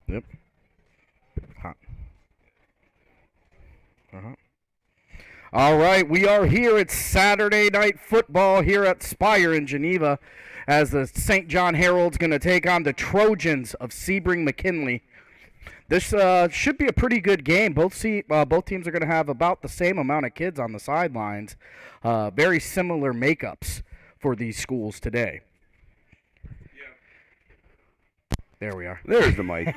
Yep. Huh. Uh-huh. All right, we are here. It's Saturday night football here at Spire in Geneva, as the St. John Herald's going to take on the Trojans of Sebring McKinley. This should be a pretty good game. Both teams are going to have about the same amount of kids on the sidelines. Very similar makeups for these schools today. There we are. There's the mic.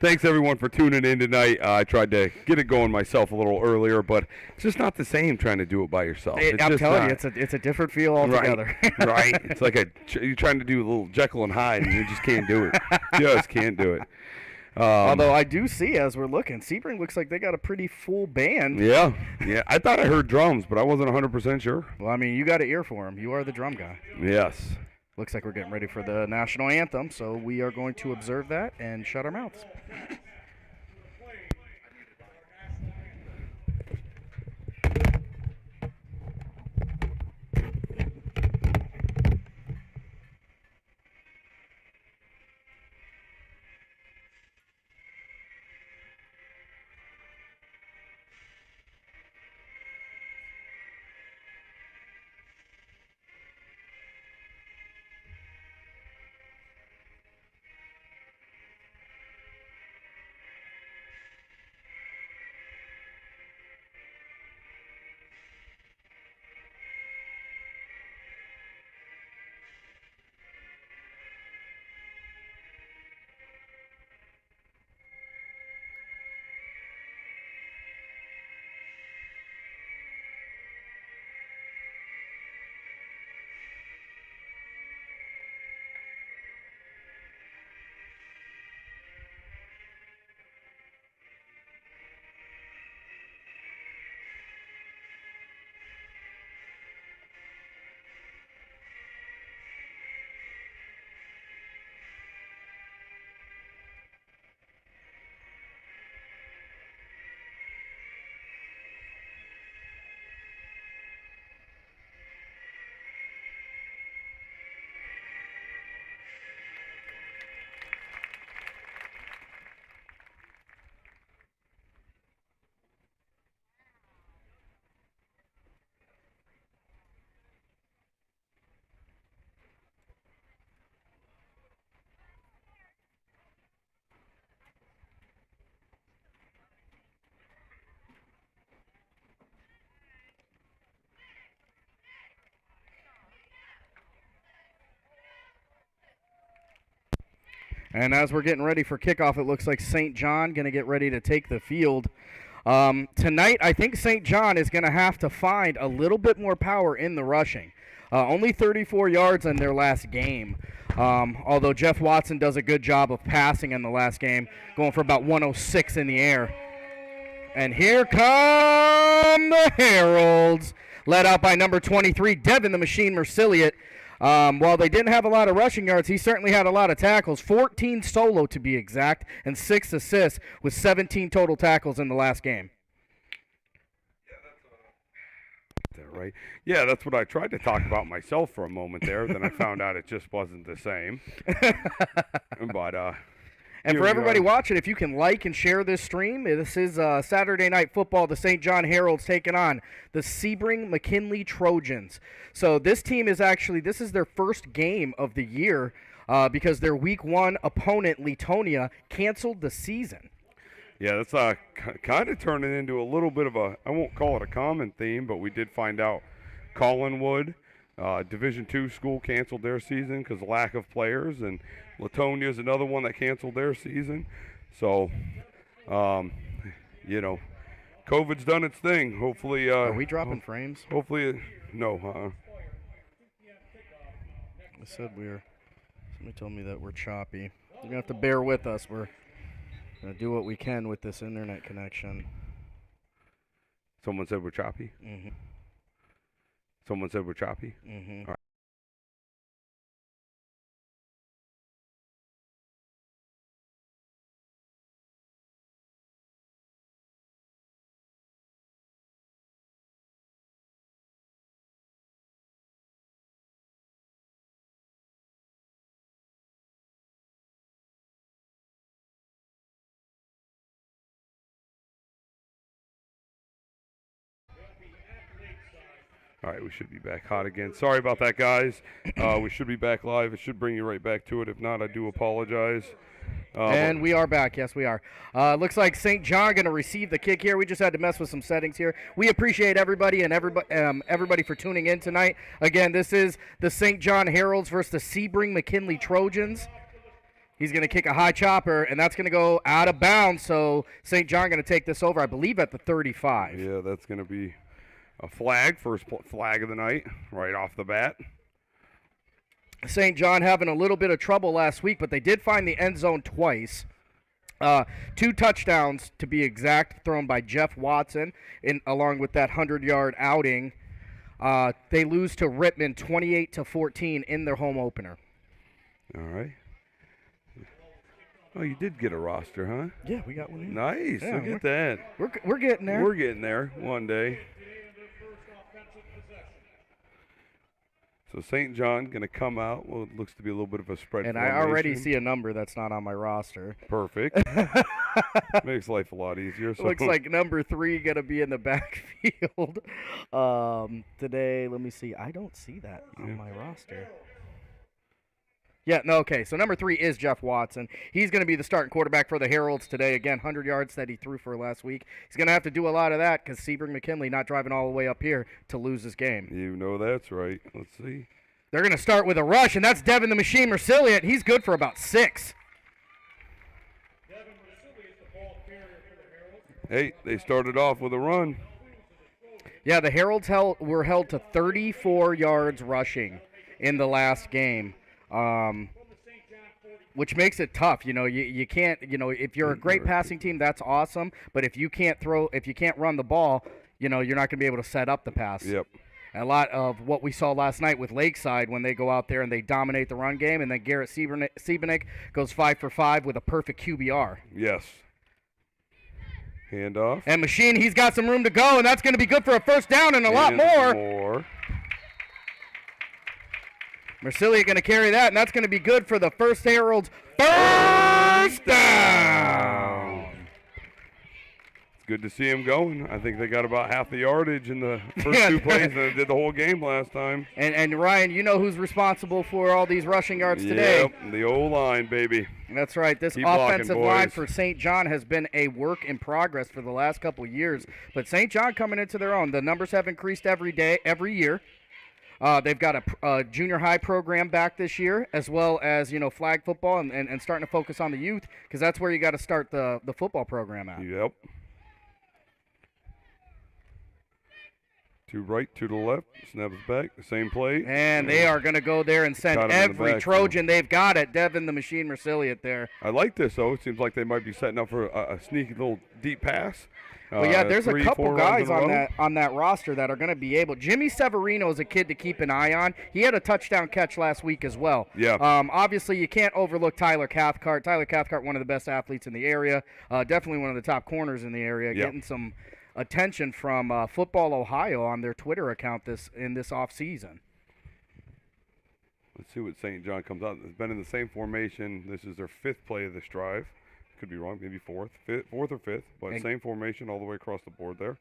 Thanks, everyone, for tuning in tonight. I tried to get it going myself a little earlier, but it's just not the same trying to do it by yourself. I'm telling you, it's a different feel altogether. Right, right. It's like you're trying to do a little Jekyll and Hyde, and you just can't do it. Just can't do it. Although I do see, as we're looking, Sebring looks like they got a pretty full band. Yeah. I thought I heard drums, but I wasn't 100% sure. Well, I mean, you got an ear for them. You are the drum guy. Yes. Looks like we're getting ready for the national anthem, so we are going to observe that and shut our mouths. And as we're getting ready for kickoff, it looks like St. John going to get ready to take the field. Tonight, I think St. John is going to have to find a little bit more power in the rushing. Only 34 yards in their last game. Although Jeff Watson does a good job of passing in the last game, going for about 106 in the air. And here come the Heralds, led out by number 23, Devin the Machine Mercilliot. While they didn't have a lot of rushing yards, he certainly had a lot of tackles, 14 solo to be exact, and 6 assists with 17 total tackles in the last game. Right. Yeah, that's what I tried to talk about myself for a moment there. Then I found out it just wasn't the same. But and for everybody watching, if you can like and share this stream, this is Saturday Night Football. The St. John Heralds taking on the Sebring McKinley Trojans. So this team is this is their first game of the year because their Week 1 opponent, Letonia, canceled the season. Yeah, that's kind of turning into a little bit of I won't call it a common theme, but we did find out Collinwood, Division II school, canceled their season because of lack of players, and Latonia is another one that canceled their season. So, COVID's done its thing. Hopefully. Are we dropping frames? Hopefully, no. I said somebody told me that we're choppy. You're going to have to bear with us. We're going to do what we can with this internet connection. Someone said we're choppy? Mm-hmm. Someone said we're choppy? Mm-hmm. All right. All right, we should be back hot again. Sorry about that, guys. We should be back live. It should bring you right back to it. If not, I do apologize. And we are back. Yes, we are. Looks like St. John going to receive the kick here. We just had to mess with some settings here. We appreciate everybody and everybody for tuning in tonight. Again, this is the St. John Heralds versus the Sebring McKinley Trojans. He's going to kick a high chopper, and that's going to go out of bounds. So St. John going to take this over, I believe, at the 35. Yeah, that's going to be a flag, first flag of the night, right off the bat. St. John having a little bit of trouble last week, but they did find the end zone twice. 2 touchdowns, to be exact, thrown by Jeff Watson, along with that 100-yard outing. They lose to Rittman 28-14 in their home opener. All right. Oh, you did get a roster, huh? Yeah, we got one here. Nice. Yeah, Look at that. We're getting there. We're getting there one day. So St. John going to come out. Well, it looks to be a little bit of a spread And formation. I already see a number that's not on my roster. Perfect. Makes life a lot easier. So. Looks like number 3 going to be in the backfield today. Let me see. I don't see that on my roster. Yeah, no, okay. So number 3 is Jeff Watson. He's going to be the starting quarterback for the Heralds today. Again, 100 yards that he threw for last week. He's going to have to do a lot of that because Sebring McKinley not driving all the way up here to lose this game. You know that's right. Let's see. They're going to start with a rush, and that's Devin the Machine Mercilliot. He's good for about 6. Hey, they started off with a run. Yeah, the Heralds were held to 34 yards rushing in the last game. Which makes it tough. You know, you can't, if you're a great passing team, that's awesome. But if you can't run the ball, you're not going to be able to set up the pass. Yep. And a lot of what we saw last night with Lakeside when they go out there and they dominate the run game, and then Garrett Siebenek goes 5 for 5 with a perfect QBR. Yes. Handoff. And Machine, he's got some room to go, and that's going to be good for a first down and a lot more. Mercilliot going to carry that, and that's going to be good for the first Herald's first down. It's good to see him going. I think they got about half the yardage in the first 2 plays than they did the whole game last time. And Ryan, you know who's responsible for all these rushing yards today. Yep, the O-line, baby. That's right. This Keep offensive blocking, line boys. for St. John has been a work in progress for the last couple years. But St. John coming into their own. The numbers have increased every year. They've got a junior high program back this year, as well as, flag football and starting to focus on the youth, because that's where you got to start the football program at. Yep. 2 right, 2 to the left. Snaps back. The same play. And they are going to go there and send every Trojan they've got it. Devin the Machine Mercilliot there. I like this, though. It seems like they might be setting up for a sneaky little deep pass. Well, yeah, there's 3, a couple 4 guys runs on that roster that are going to be able. Jimmy Severino is a kid to keep an eye on. He had a touchdown catch last week as well. Yeah. Obviously, you can't overlook Tyler Cathcart. Tyler Cathcart, one of the best athletes in the area. Definitely one of the top corners in the area. Yep. Getting some attention from Football Ohio on their Twitter account in this offseason. Let's see what St. John comes out. It's been in the same formation. This is their 5th play of this drive. Could be wrong, maybe 4th or 5th, but same formation all the way across the board there.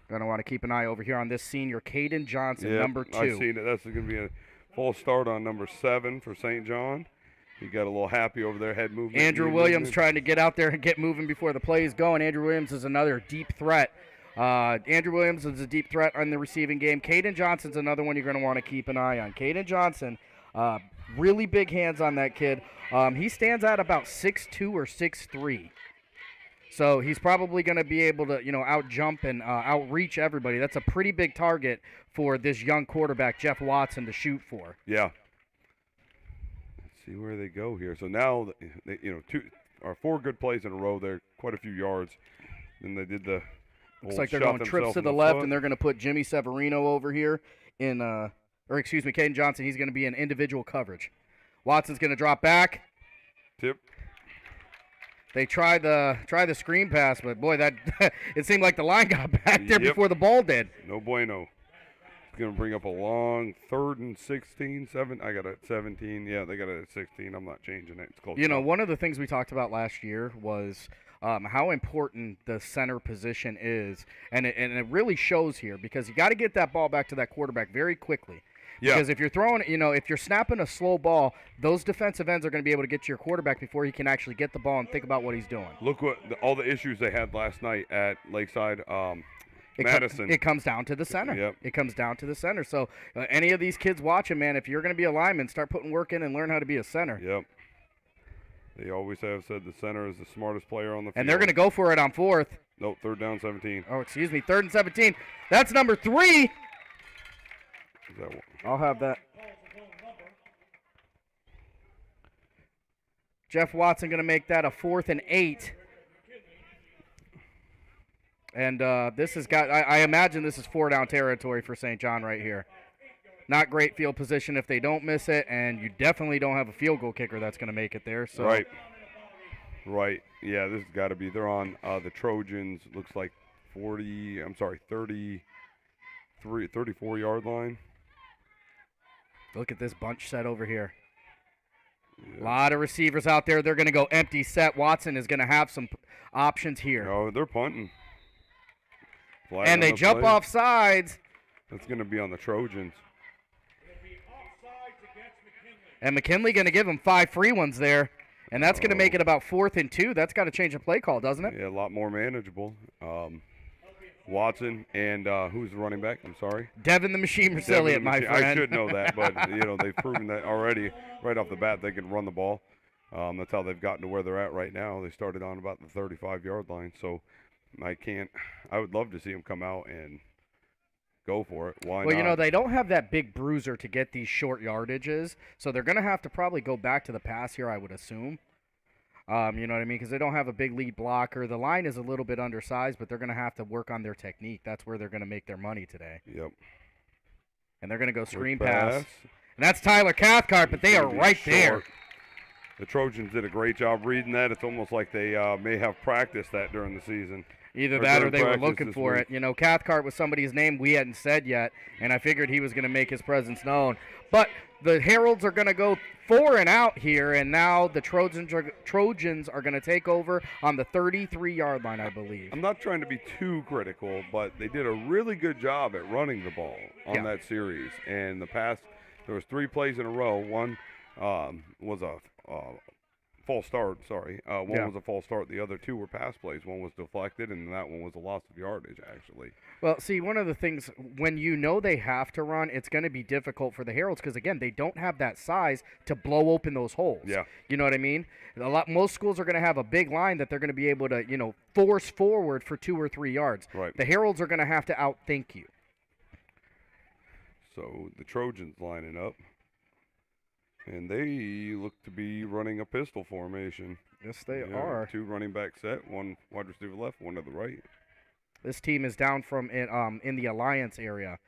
Going to want to keep an eye over here on this senior, Caden Johnson, number 2. I've seen it. That's going to be a full start on number 7 for St. John. He got a little happy over there, head movement. Andrew Williams trying to get out there and get moving before the play is going. Andrew Williams is another deep threat. Andrew Williams is a deep threat on the receiving game. Caden Johnson's another one you're going to want to keep an eye on. Caden Johnson, really big hands on that kid. He stands at about 6'2" or 6'3". So he's probably going to be able to, out-jump and outreach everybody. That's a pretty big target for this young quarterback, Jeff Watson, to shoot for. Yeah. Let's see where they go here. So now, 4 good plays in a row there, quite a few yards. Then they did the looks like they're going trips to the left, and they're going to put Jimmy Severino over here Caden Johnson. He's going to be in individual coverage. Watson's going to drop back. Tip. They try the screen pass, but boy, that it seemed like the line got back there before the ball did. No bueno. going to bring up a long 3rd and 16, 7. I got it at 17. Yeah, they got it at 16. I'm not changing it. It's close enough. One of the things we talked about last year was how important the center position is, and it really shows here because you got to get that ball back to that quarterback very quickly. Yeah. Because if you're throwing, if you're snapping a slow ball, those defensive ends are going to be able to get to your quarterback before he can actually get the ball and think about what he's doing. Look all the issues they had last night at Lakeside Madison. It comes down to the center. Yep. It comes down to the center. So any of these kids watching, man, if you're going to be a lineman, start putting work in and learn how to be a center. Yep. They always have said the center is the smartest player on the field. And they're going to go for it on 4th. Nope, 3rd down 17. Oh, excuse me, 3rd and 17. That's number 3. Is that one? I'll have that. Jeff Watson going to make that a 4th and 8. And this has got, I imagine this is 4-down territory for St. John right here. Not great field position if they don't miss it, and you definitely don't have a field goal kicker that's going to make it there. So. Right. Yeah, this has got to be. They're on the Trojans. Looks like 34-yard line. Look at this bunch set over here. A lot of receivers out there. They're going to go empty set. Watson is going to have some options here. No, they're punting. And they jump off sides. That's going to be on the Trojans. And McKinley going to give him 5 free ones there. And that's going to make it about 4th and 2. That's got to change the play call, doesn't it? Yeah, a lot more manageable. Watson and who's the running back? I'm sorry. Devin the Machine Resilient, my friend. I should know that, but they've proven that already right off the bat they can run the ball. That's how they've gotten to where they're at right now. They started on about the 35-yard line, so I would love to see them come out and go for it. Why not? Well, they don't have that big bruiser to get these short yardages, so they're going to have to probably go back to the pass here, I would assume. You know what I mean? Because they don't have a big lead blocker. The line is a little bit undersized, but they're going to have to work on their technique. That's where they're going to make their money today. Yep. And they're going to go screen pass. And that's Tyler Cathcart, but they are right there. The Trojans did a great job reading that. It's almost like they may have practiced that during the season. Either that or they were looking for it. Cathcart was somebody's name we hadn't said yet, and I figured he was going to make his presence known. But the Heralds are going to go 4 and out here, and now the Trojans are going to take over on the 33-yard line, I believe. I'm not trying to be too critical, but they did a really good job at running the ball on that series. And the past, there was 3 plays in a row. One was a false start, One was a false start. The other 2 were pass plays. One was deflected, and that one was a loss of yardage, actually. Well, see, one of the things, when they have to run, it's going to be difficult for the Heralds because, again, they don't have that size to blow open those holes. Yeah. You know what I mean? Most schools are going to have a big line that they're going to be able to, force forward for 2 or 3 yards. Right. The Heralds are going to have to outthink you. So the Trojans lining up. And they look to be running a pistol formation. Yes, they are. 2 running back set, 1 wide receiver left, 1 to the right. This team is down from in the Alliance area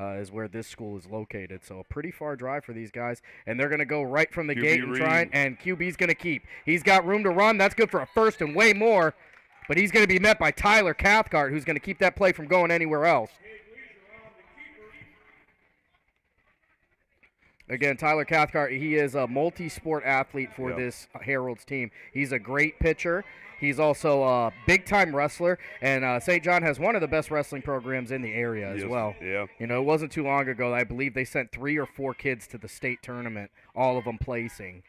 is where this school is located. So a pretty far drive for these guys. And they're going to go right from the gate and try, and QB's going to keep. He's got room to run. That's good for a first and way more. But he's going to be met by Tyler Cathcart, who's going to keep that play from going anywhere else. Again, Tyler Cathcart, he is a multi-sport athlete for this Heralds team. He's a great pitcher. He's also a big-time wrestler, and St. John has one of the best wrestling programs in the area as well. Yeah. It wasn't too long ago. I believe they sent 3 or 4 kids to the state tournament, all of them placing.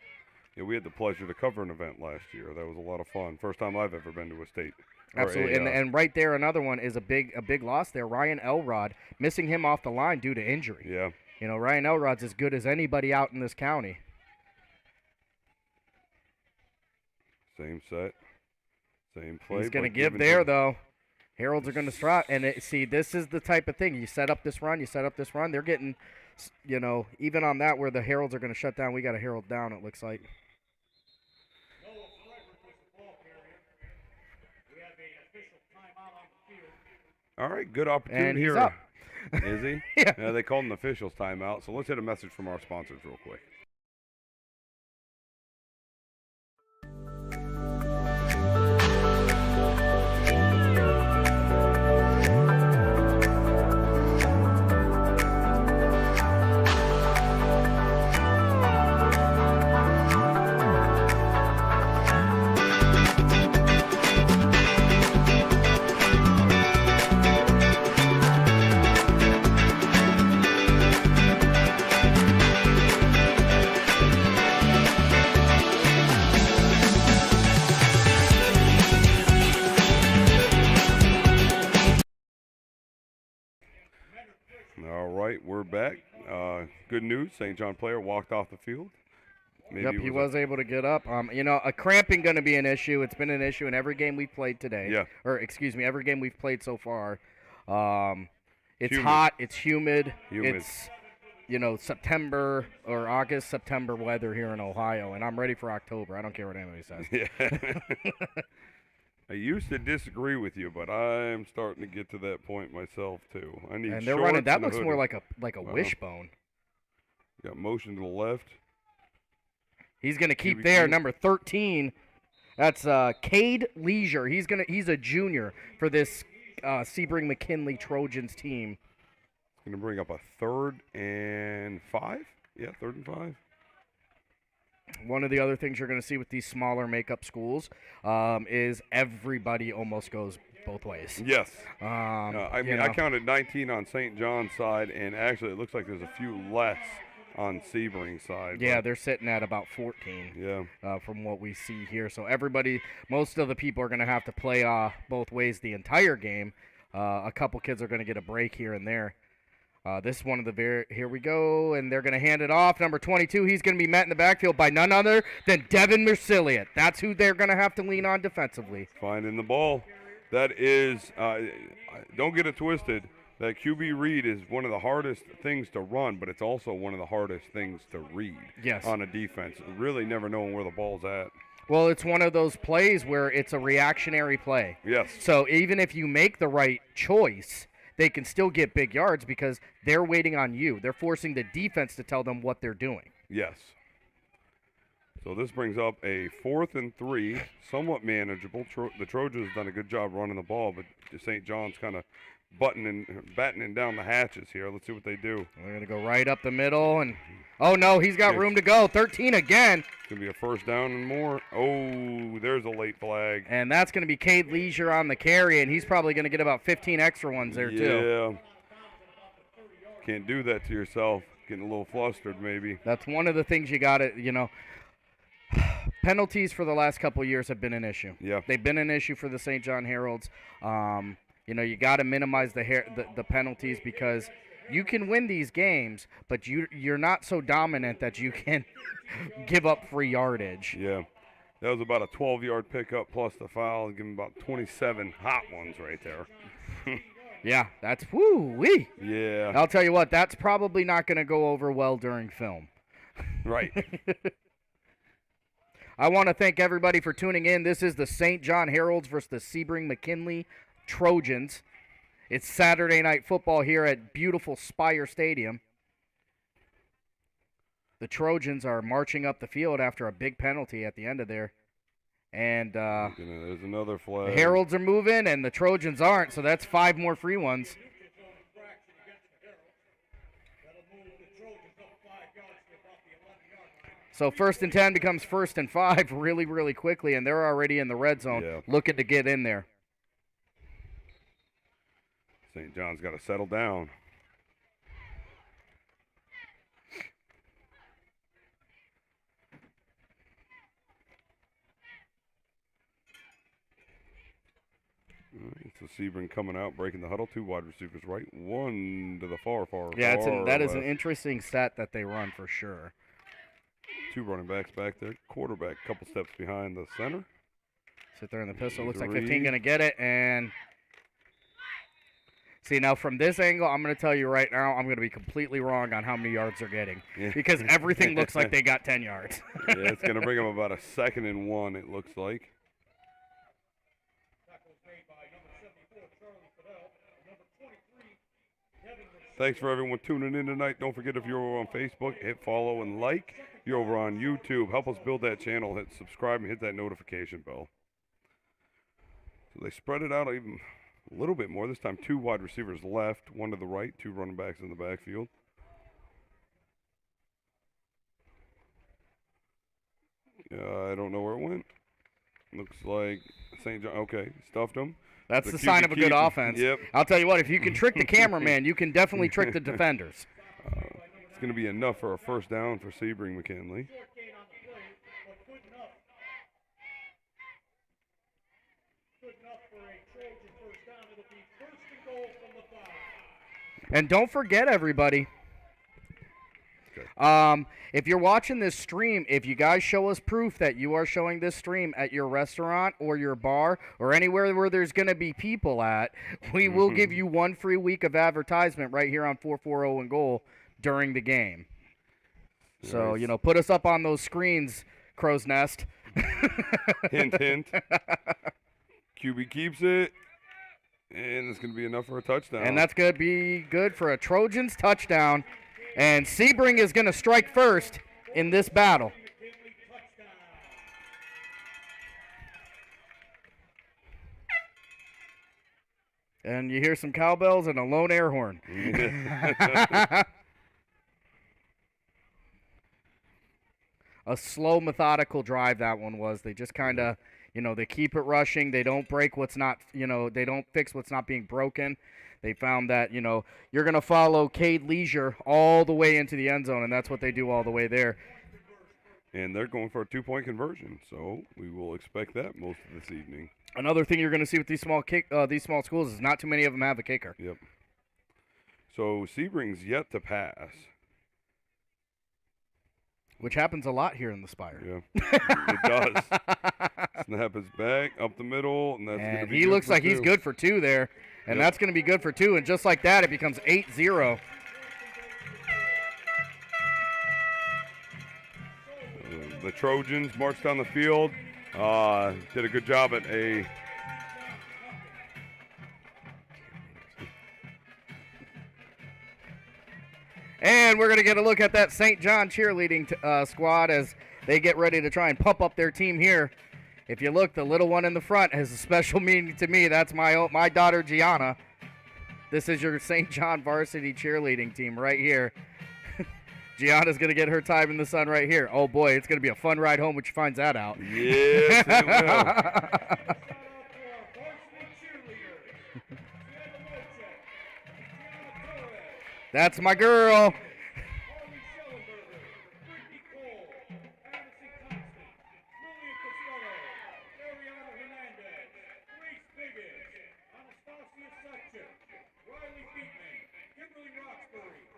Yeah, we had the pleasure to cover an event last year. That was a lot of fun. First time I've ever been to a state. Absolutely, and right there, another one is a big loss there. Ryan Elrod, missing him off the line due to injury. Yeah. Ryan Elrod's as good as anybody out in this county. Same set, same play. He's going to give there, though. Heralds are going to strike. And this is the type of thing. You set up this run, They're getting, even on that where the Heralds are going to shut down, we got a Herald down, it looks like. All right, good opportunity and here. He's up. Is he? Yeah. They called an official's timeout, so let's hit a message from our sponsors real quick. right, we're back. Good news, St. John player walked off the field. Maybe Yep, he was able to get up. A cramping going to be an issue. It's been an issue in every game we've played today. Yeah. Or, excuse me, every game we've played so far. It's Humid. hot. It's humid. Humid. It's, September or August, September weather here in Ohio, and I'm ready for October. I don't care what anybody says. Yeah. I used to disagree with you, but I'm starting to get to that point myself too. I need. And they're shorts running. That and a looks more hoodie. like a Wow. wishbone. Got motion to the left. He's going to keep QB2. there, number 13. That's Cade Leisure. He's a junior for this Sebring McKinley Trojans team. Going to bring up a 3rd and 5. Yeah, 3rd and 5. One of the other things you're going to see with these smaller makeup schools is everybody almost goes both ways. Yes. I I counted 19 on St. John's side, and actually it looks like there's a few less on Sebring's side. Yeah, but they're sitting at about 14. Yeah. From what we see here. So most of the people are going to have to play both ways the entire game. A couple kids are going to get a break here and there. This is one of the here we go, and they're going to hand it off. Number 22, he's going to be met in the backfield by none other than Devin Mercilliot. That's who they're going to have to lean on defensively. Finding the ball. That is, don't get it twisted. That QB read is one of the hardest things to run, but it's also one of the hardest things to read. Yes. On a defense. Really never knowing where the ball's at. Well, it's one of those plays where it's a reactionary play. Yes. So even if you make the right choice, they can still get big yards because they're waiting on you. They're forcing the defense to tell them what they're doing. Yes. So this brings up a 4th and 3, somewhat manageable. The Trojans done a good job running the ball, but St. John's kind of battening down the hatches here. Let's see what they do. They're going to go right up the middle, and oh no, he's got room to go. 13 again. It's going to be a 1st down and more. Oh, there's a late flag. And that's going to be Cade Leisure on the carry, and he's probably going to get about 15 extra ones there too. Yeah. Can't do that to yourself. Getting a little flustered maybe. That's one of the things you got to, penalties for the last couple of years have been an issue. Yeah. They've been an issue for the St. John Heralds. You got to minimize the penalties because you can win these games, but you're not so dominant that you can give up free yardage. Yeah. That was about a 12-yard pickup plus the foul. Give him about 27 hot ones right there. Yeah, that's woo-wee. Yeah. I'll tell you what, that's probably not going to go over well during film. Right. I want to thank everybody for tuning in. This is the St. John Heralds versus the Sebring McKinley Trojans. It's Saturday night football here at beautiful Spire Stadium. The Trojans are marching up the field after a big penalty at the end of there. And there's another flag. the Heralds are moving and the Trojans aren't, so that's 5 more free ones. So 1st and 10 becomes 1st and 5 really, really quickly, and they're already in the red zone looking to get in there. St. John's got to settle down. All right, so Sebring coming out, breaking the huddle. 2 wide receivers right, 1 to the far Yeah, that is left. an interesting stat that they run for sure. 2 running backs back there. Quarterback a couple steps behind the center. Sit there in the pistol. Looks like 3. 15 going to get it. And see, now from this angle, I'm going to tell you right now, I'm going to be completely wrong on how many yards they're getting. Yeah. Because everything looks like they got 10 yards. Yeah, it's going to bring them about a 2nd and 1, it looks like. Thanks for everyone tuning in tonight. Don't forget, if you're over on Facebook, hit follow and like. If you're over on YouTube, help us build that channel. Hit subscribe and hit that notification bell. So they spread it out even a little bit more. This time 2 wide receivers left, 1 to the right, 2 running backs in the backfield. I don't know where it went. Looks like St. John. Okay, stuffed him. That's the sign of a good offense. Yep. I'll tell you what, if you can trick the cameraman, you can definitely trick the defenders. It's going to be enough for a 1st down for Sebring McKinley. And don't forget, everybody, if you're watching this stream, if you guys show us proof that you are showing this stream at your restaurant or your bar or anywhere where there's going to be people at, we will give you 1 free week of advertisement right here on 440 and Goal during the game. Nice. So, put us up on those screens, Crow's Nest. Hint, hint. QB keeps it, and it's going to be enough for a touchdown. And that's going to be good for a Trojans touchdown. And Sebring is going to strike first in this battle. And you hear some cowbells and a lone air horn. A slow, methodical drive that one was. They just kind of, they keep it rushing. They don't break what's not, they don't fix what's not being broken. They found that, you're going to follow Cade Leisure all the way into the end zone, and that's what they do all the way there. And they're going for a 2-point conversion, so we will expect that most of this evening. Another thing you're going to see with these small schools is not too many of them have a kicker. Yep. So Sebring's yet to pass. Which happens a lot here in the Spire. Yeah, it does. Snap is back, up the middle, and that's going to be he good looks for like 2. He's good for 2 there, and that's going to be good for 2, and just like that, it becomes 8-0. The Trojans marched down the field, did a good job at a... And we're going to get a look at that St. John cheerleading squad as they get ready to try and pump up their team here. If you look, the little one in the front has a special meaning to me. That's my daughter, Gianna. This is your St. John varsity cheerleading team right here. Gianna's going to get her time in the sun right here. Oh, boy, it's going to be a fun ride home when she finds that out. Yes, it will. That's my girl.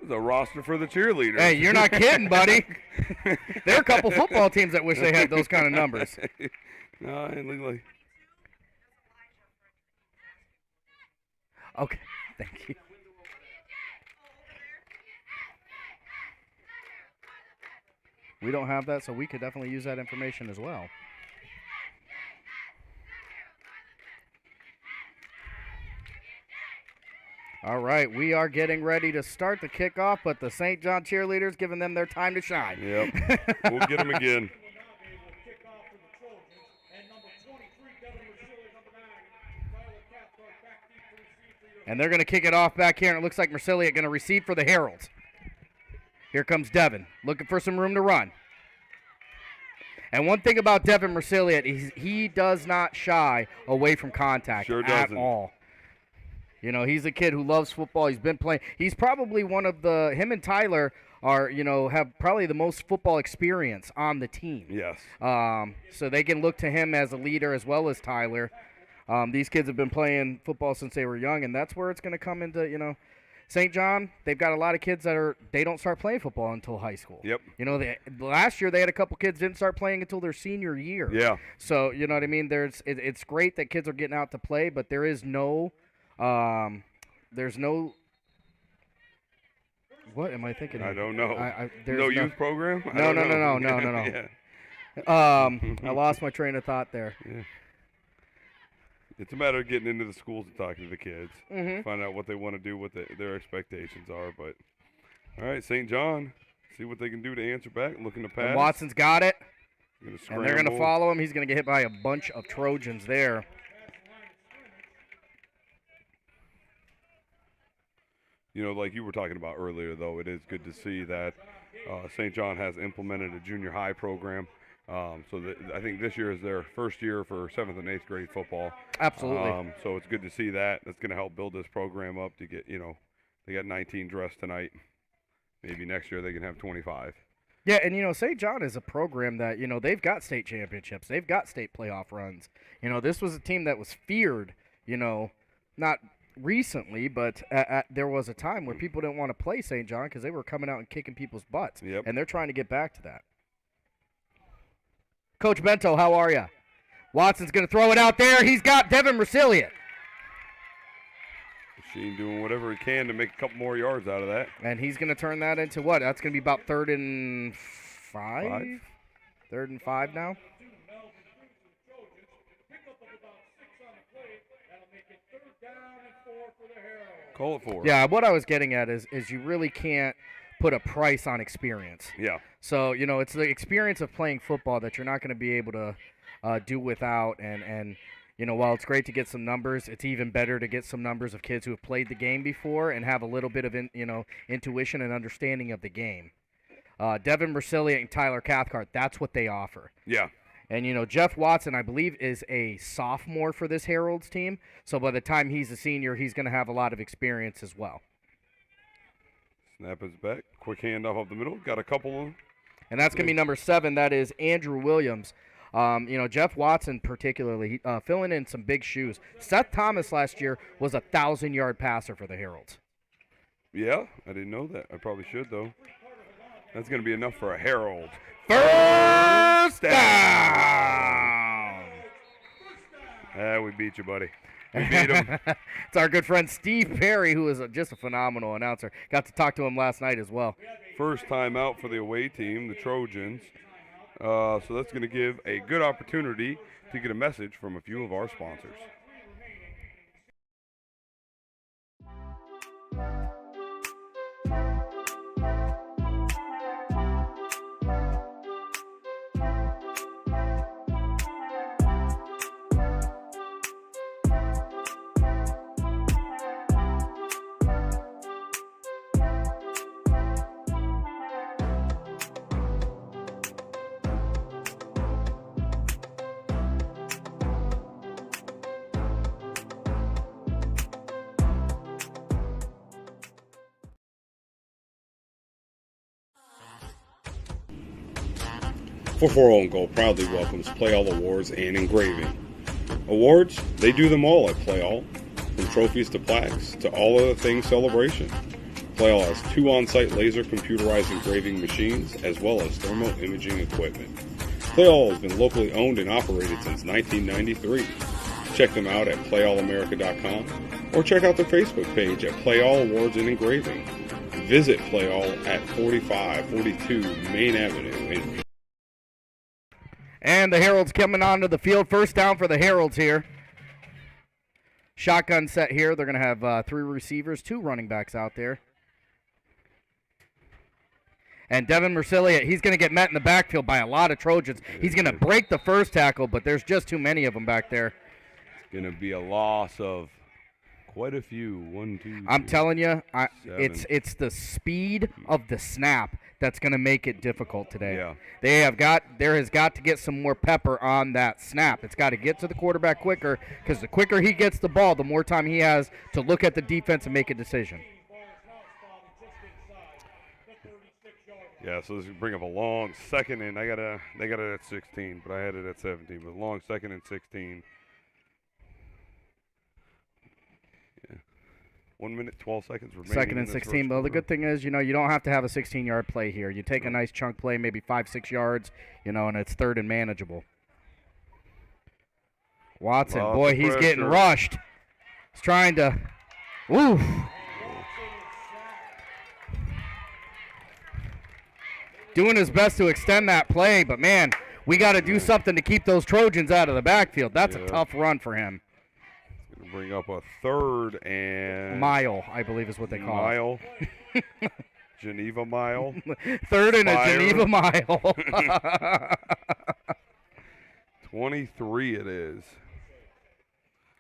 There's a roster for the cheerleaders. Hey, you're not kidding, buddy. There are a couple football teams that wish they had those kind of numbers. No, it looked like... Okay, thank you. We don't have that, so we could definitely use that information as well. All right, we are getting ready to start the kickoff, but the St. John cheerleaders giving them their time to shine. Yep, we'll get them again. And they're going to kick it off back here, and it looks like Marsilliot going to receive for the Heralds. Here comes Devin, looking for some room to run. And one thing about Devin Marsilliot, he does not shy away from contact at all. He's a kid who loves football. He's been playing. He's probably him and Tyler are, have probably the most football experience on the team. Yes. So they can look to him as a leader as well as Tyler. These kids have been playing football since they were young, and that's where it's going to come into, St. John, they've got a lot of kids they don't start playing football until high school. Yep. Last year they had a couple kids didn't start playing until their senior year. Yeah. So, you know what I mean? It's great that kids are getting out to play, but there's no what am I thinking? I don't know. No youth program? No. Yeah. I lost my train of thought there. Yeah. It's a matter of getting into the schools and talking to the kids, find out what they want to do, what their expectations are. But all right, St. John, see what they can do to answer back. Looking to pass. And Watson's got it, and they're going to follow him. He's going to get hit by a bunch of Trojans there. Like you were talking about earlier, though, it is good to see that St. John has implemented a junior high program. I think this year is their first year for 7th and 8th grade football. Absolutely. So it's good to see that. That's going to help build this program up to get, they got 19 dressed tonight. Maybe next year they can have 25. Yeah, and, St. John is a program that, they've got state championships. They've got state playoff runs. This was a team that was feared, not recently, but there was a time where people didn't want to play St. John because they were coming out and kicking people's butts. Yep. And they're trying to get back to that. Coach Bento, how are you? Watson's going to throw it out there. He's got Devin Mercilliot. Machine doing whatever he can to make a couple more yards out of that. And he's going to turn that into what? That's going to be about 3rd and 5? 3rd and 5 now? Call it 4. Yeah, what I was getting at is you really can't put a price on experience. Yeah. So, it's the experience of playing football that you're not going to be able to do without. And while it's great to get some numbers, it's even better to get some numbers of kids who have played the game before and have a little bit of intuition and understanding of the game. Devin Mercilliot and Tyler Cathcart, that's what they offer. Yeah. And, Jeff Watson, I believe, is a sophomore for this Heralds team. So by the time he's a senior, he's going to have a lot of experience as well. Snap is back. Quick handoff up the middle. Got a couple of them. And that's going to be number 7. That is Andrew Williams. Jeff Watson particularly, filling in some big shoes. Seth Thomas last year was a 1,000-yard passer for the Heralds. Yeah, I didn't know that. I probably should, though. That's going to be enough for a Herald. First down! We beat you, buddy. We beat him. It's our good friend Steve Perry, who is just a phenomenal announcer. Got to talk to him last night as well. First time out for the away team, the Trojans. So that's going to give a good opportunity to get a message from a few of our sponsors. For and Gold proudly welcomes Play All Awards and Engraving. Awards, they do them all at Play All, from trophies to plaques to all other things celebration. Play All has 2 on-site laser computerized engraving machines as well as thermal imaging equipment. Play All has been locally owned and operated since 1993. Check them out at playallamerica.com or check out their Facebook page at Play All Awards and Engraving. Visit Play All at 4542 Main Avenue in And the Heralds coming onto the field. First down for the Heralds here. Shotgun set here. They're going to have 3 receivers, 2 running backs out there. And Devin Mercilliot, he's going to get met in the backfield by a lot of Trojans. He's going to break the first tackle, but there's just too many of them back there. It's going to be a loss of quite a few. 1, 2, 3, I'm telling you, 7. it's the speed of the snap that's going to make it difficult today. Yeah. There has got to get some more pepper on that snap. It's got to get to the quarterback quicker, because the quicker he gets the ball, the more time he has to look at the defense and make a decision. Yeah, so this will bring up a long second, and they got it at 16, but I had it at 17. But long 2nd and 16. Yeah. 1 minute, 12 seconds remaining. 2nd and 16. Well, the good thing is, you don't have to have a 16-yard play here. You take a nice chunk play, maybe 5-6 yards, and it's 3rd and manageable. Watson, boy, he's getting rushed. He's trying to, oof. Doing his best to extend that play, but man, we got to do something to keep those Trojans out of the backfield. That's a tough run for him. It's going to bring up a 3rd and mile, I believe is what they call it. Geneva mile. 3rd and Spire. a Geneva mile. 23 it is.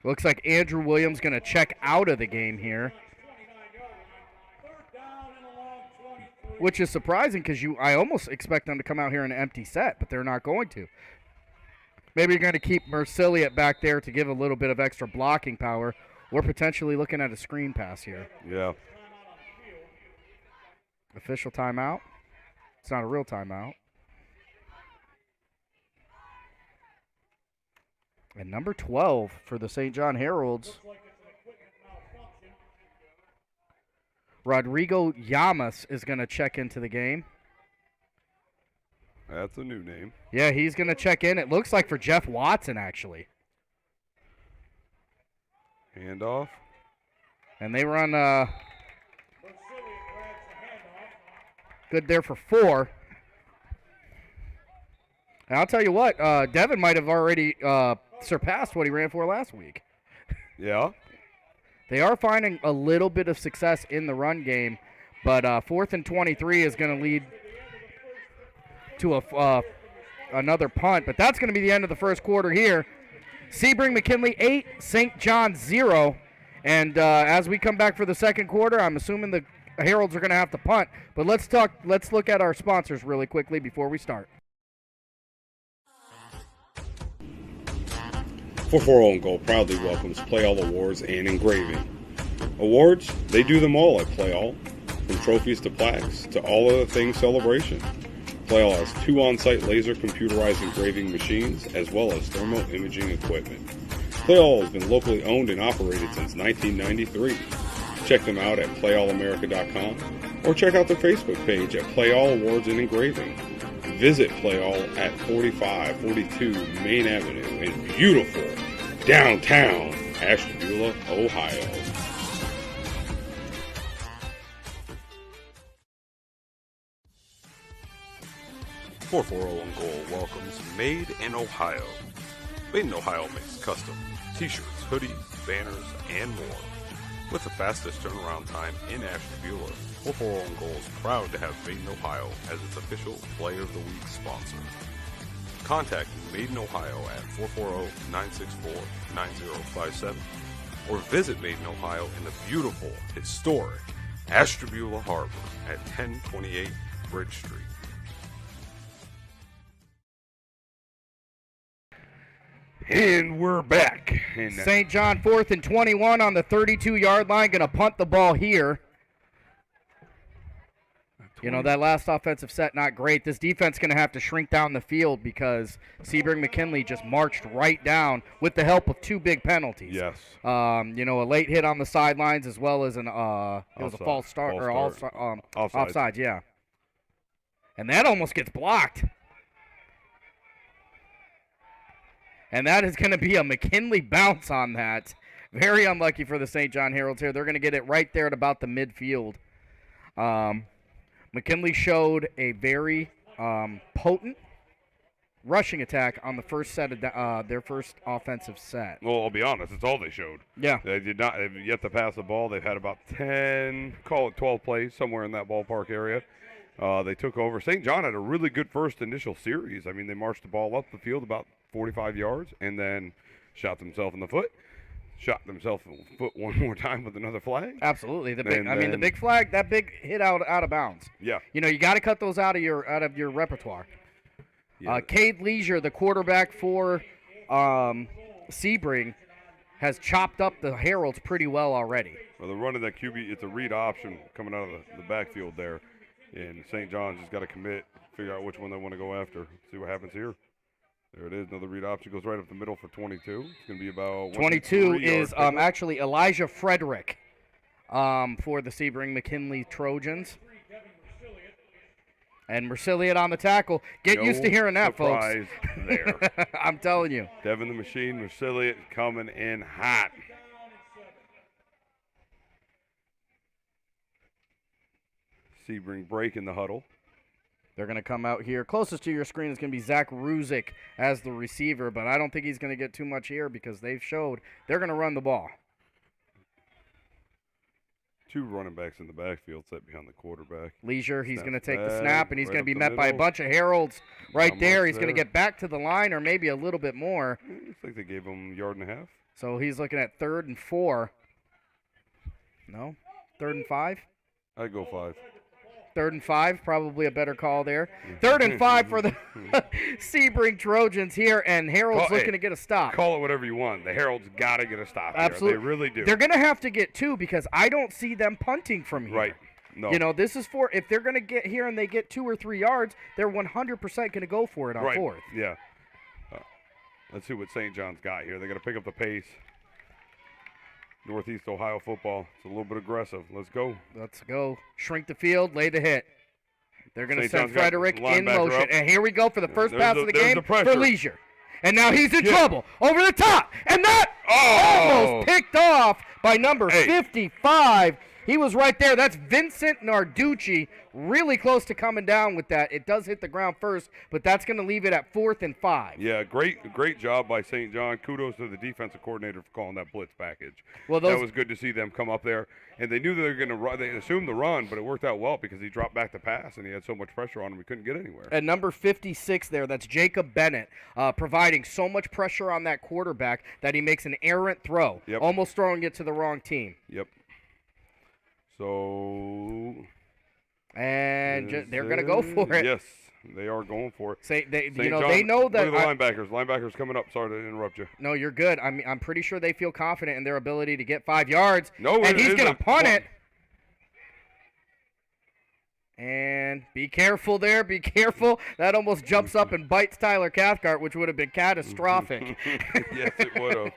Looks like Andrew Williams going to check out of the game here. Which is surprising, because I almost expect them to come out here in an empty set, but they're not going to. Maybe you're going to keep Mercilliot back there to give a little bit of extra blocking power. We're potentially looking at a screen pass here. Yeah. Official timeout. It's not a real timeout. And number 12 for the St. John Heralds Rodrigo Llamas is going to check into the game. That's a new name. Yeah, he's going to check in. It looks like for Jeff Watson, actually. Handoff. And they run good there for 4. And I'll tell you what, Devin might have already surpassed what he ran for last week. Yeah. They are finding a little bit of success in the run game, but 4th and 23 is going to lead to another punt. But that's going to be the end of the first quarter here. Sebring McKinley 8, St. John 0. And as we come back for the second quarter, I'm assuming the Heralds are going to have to punt. But let's look at our sponsors really quickly before we start. 440 and Gold proudly welcomes Play All Awards and Engraving. Awards, they do them all at Play All, from trophies to plaques to all other things celebration. Play All has 2 on-site laser computerized engraving machines as well as thermal imaging equipment. Play All has been locally owned and operated since 1993. Check them out at playallamerica.com or check out their Facebook page at Play All Awards and Engraving. Visit Play All at 4542 Main Avenue in beautiful downtown Ashtabula, Ohio. .440 Goal welcomes Made in Ohio. Made in Ohio makes custom t-shirts, hoodies, banners, and more. With the fastest turnaround time in Ashtabula, 440 Goal is proud to have Made in Ohio as its official Player of the Week sponsor. Contact Made in Ohio at 440-964-9057 or visit Made in Ohio in the beautiful, historic Ashtabula Harbor at 1028 Bridge Street. And we're back. St. John 4th and 21 on the 32-yard line. Going to punt the ball here. You know, that last offensive set, not great. This defense going to have to shrink down the field because Sebring McKinley just marched right down with the help of 2 big penalties. Yes. You know, a late hit on the sidelines as well as it was a false start or offside, yeah. And that almost gets blocked. And that is going to be a McKinley bounce on that. Very unlucky for the St. John Heralds here. They're going to get it right there at about the midfield. McKinley showed a very potent rushing attack on the first set of their first offensive set. Well, I'll be honest, it's all they showed. Yeah. They've yet to pass the ball. They've had about 10, call it 12 plays, somewhere in that ballpark area. They took over. St. John had a really good first initial series. I mean, they marched the ball up the field about 45 yards and then shot themselves in the foot. Shot themselves in the foot one more time with another flag. Absolutely. The big flag, that big hit out of bounds. Yeah. You know, you got to cut those out of your repertoire. Yeah. Cade Leisure, the quarterback for Sebring, has chopped up the Heralds pretty well already. Well, they're running that QB. It's a read option coming out of the backfield there. And St. John's just got to commit, figure out which one they want to go after, see what happens here. There it is. Another read option goes right up the middle for 22. It's going to be about 22 is actually Elijah Frederick for the Sebring McKinley Trojans. And Mercilliot on the tackle. Get used to hearing that, folks. There. I'm telling you. Devin the Machine, Mercilliot coming in hot. Sebring break in the huddle. They're going to come out here. Closest to your screen is going to be Zach Ruzick as the receiver, but I don't think he's going to get too much here because they've showed they're going to run the ball. 2 running backs in the backfield set behind the quarterback. Leisure, he's going to take the snap, and he's going to be met by a bunch of Heralds right there. He's going to get back to the line or maybe a little bit more. Looks like they gave him a yard and a half. So he's looking at 3rd and 4. No? 3rd and 5? I'd go 5. 3rd and 5, probably a better call there. 3rd and 5 for the Sebring Trojans here, and Herald's looking to get a stop. Call it whatever you want. The Heralds got to get a stop Absolutely. Here. They really do. They're going to have to get 2 because I don't see them punting from here. Right. No. You know, this is for if they're going to get here and they get 2 or 3 yards, they're 100% going to go for it on 4th. Yeah. Let's see what St. John's got here. They got to pick up the pace. Northeast Ohio football. It's a little bit aggressive. Let's go. Let's go. Shrink the field, lay the hit. They're going to St. send John's got Frederick in linebacker motion. up. And here we go for the first pass of the there's game the for pressure. Leisure. And now he's in trouble. Over the top. And that Oh! almost picked off by number Hey. 55. He was right there. That's Vincent Narducci. Really close to coming down with that. It does hit the ground first, but that's going to leave it at 4th and 5. Yeah, great job by St. John. Kudos to the defensive coordinator for calling that blitz package. Well, that was good to see them come up there. And they knew they were going to run. They assumed the run, but it worked out well because he dropped back the pass, and he had so much pressure on him he couldn't get anywhere. At number 56 there, that's Jacob Bennett, providing so much pressure on that quarterback that he makes an errant throw, almost throwing it to the wrong team. Yep. So... And they're going to go for it. Yes, they are going for it. They St. know John, they know that. Look at the linebackers. Linebackers coming up. Sorry to interrupt you. No, you're good. I'm pretty sure they feel confident in their ability to get 5 yards. No, and he's going to punt it. punt. And be careful there. Be careful. That almost jumps up and bites Tyler Cathcart, which would have been catastrophic. Yes, it would have.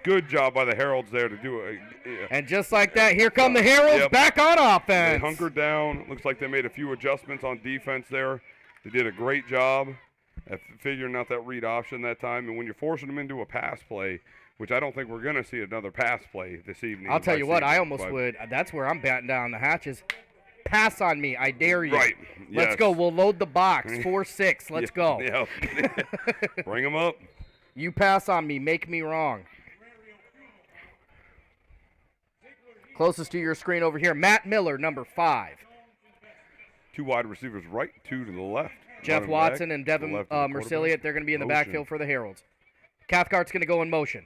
Good job by the Heralds there to do it. Yeah. And just like that, here come the Heralds back on offense. They hunkered down. Looks like they made a few adjustments on defense there. They did a great job at figuring out that read option that time. And when you're forcing them into a pass play, which I don't think we're going to see another pass play this evening. I'll tell you what, I almost would. That's where I'm batting down the hatches. Pass on me. I dare you. Right. Let's Yes. go. We'll load the box. 4-6. Let's go. Yeah. Bring them up. You pass on me. Make me wrong. Closest to your screen over here, Matt Miller, number 5. 2 wide receivers right, 2 to the left. Jeff Running Watson back, and to the Devin left of the Mercilliot, they're going to be in the Motion. backfield for the Heralds. Cathcart's going to go in motion.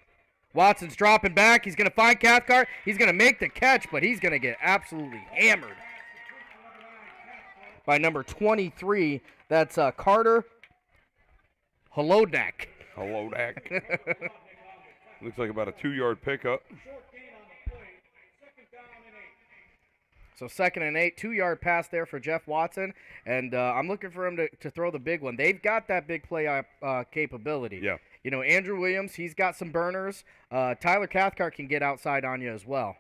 Watson's dropping back. He's going to find Cathcart. He's going to make the catch, but he's going to get absolutely hammered by number 23. That's Carter Holodak. Looks like about a 2-yard pickup. So 2nd and 8, 2-yard pass there for Jeff Watson, and I'm looking for him to throw the big one. They've got that big play capability. Yeah. You know, Andrew Williams, he's got some burners. Tyler Cathcart can get outside on you as well.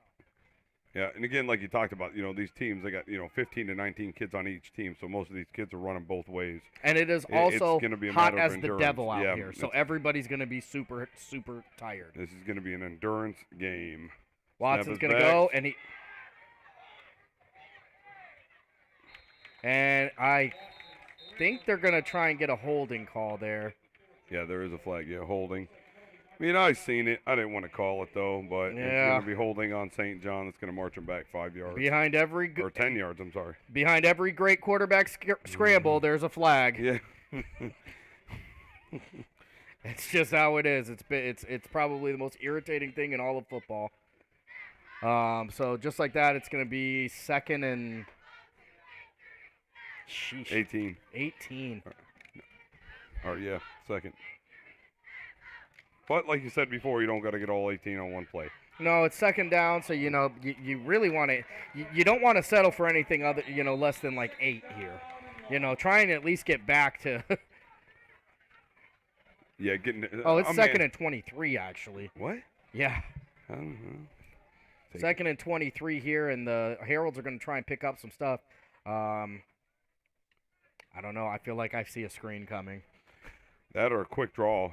Yeah, and again, like you talked about, you know, these teams, they got, 15 to 19 kids on each team, so most of these kids are running both ways. And it is also gonna be a hot matter of as the endurance. devil out Yeah, here, so everybody's going to be super, super tired. This is going to be an endurance game. Watson's Snap going is to go, back. and I think they're going to try and get a holding call there. Yeah, there is a flag, holding. I mean, I've seen it. I didn't want to call it, though, but it's going to be holding on St. John. It's going to march them back 5 yards. Or 10 yards, I'm sorry. Behind every great quarterback scramble, there's a flag. Yeah. It's just how it is. It's probably the most irritating thing in all of football. So just like that, it's going to be 2nd and 18. 18. Or, yeah, 2nd. But like you said before, you don't got to get all 18 on one play. No, it's 2nd down, so you really want to. You don't want to settle for anything other, less than like 8 here. Try and at least get back to. Yeah, getting. Oh, it's 2nd and 23 actually. What? Yeah. I don't know. 2nd and 23 here, and the Heralds are going to try and pick up some stuff. I don't know. I feel like I see a screen coming. That or a quick draw,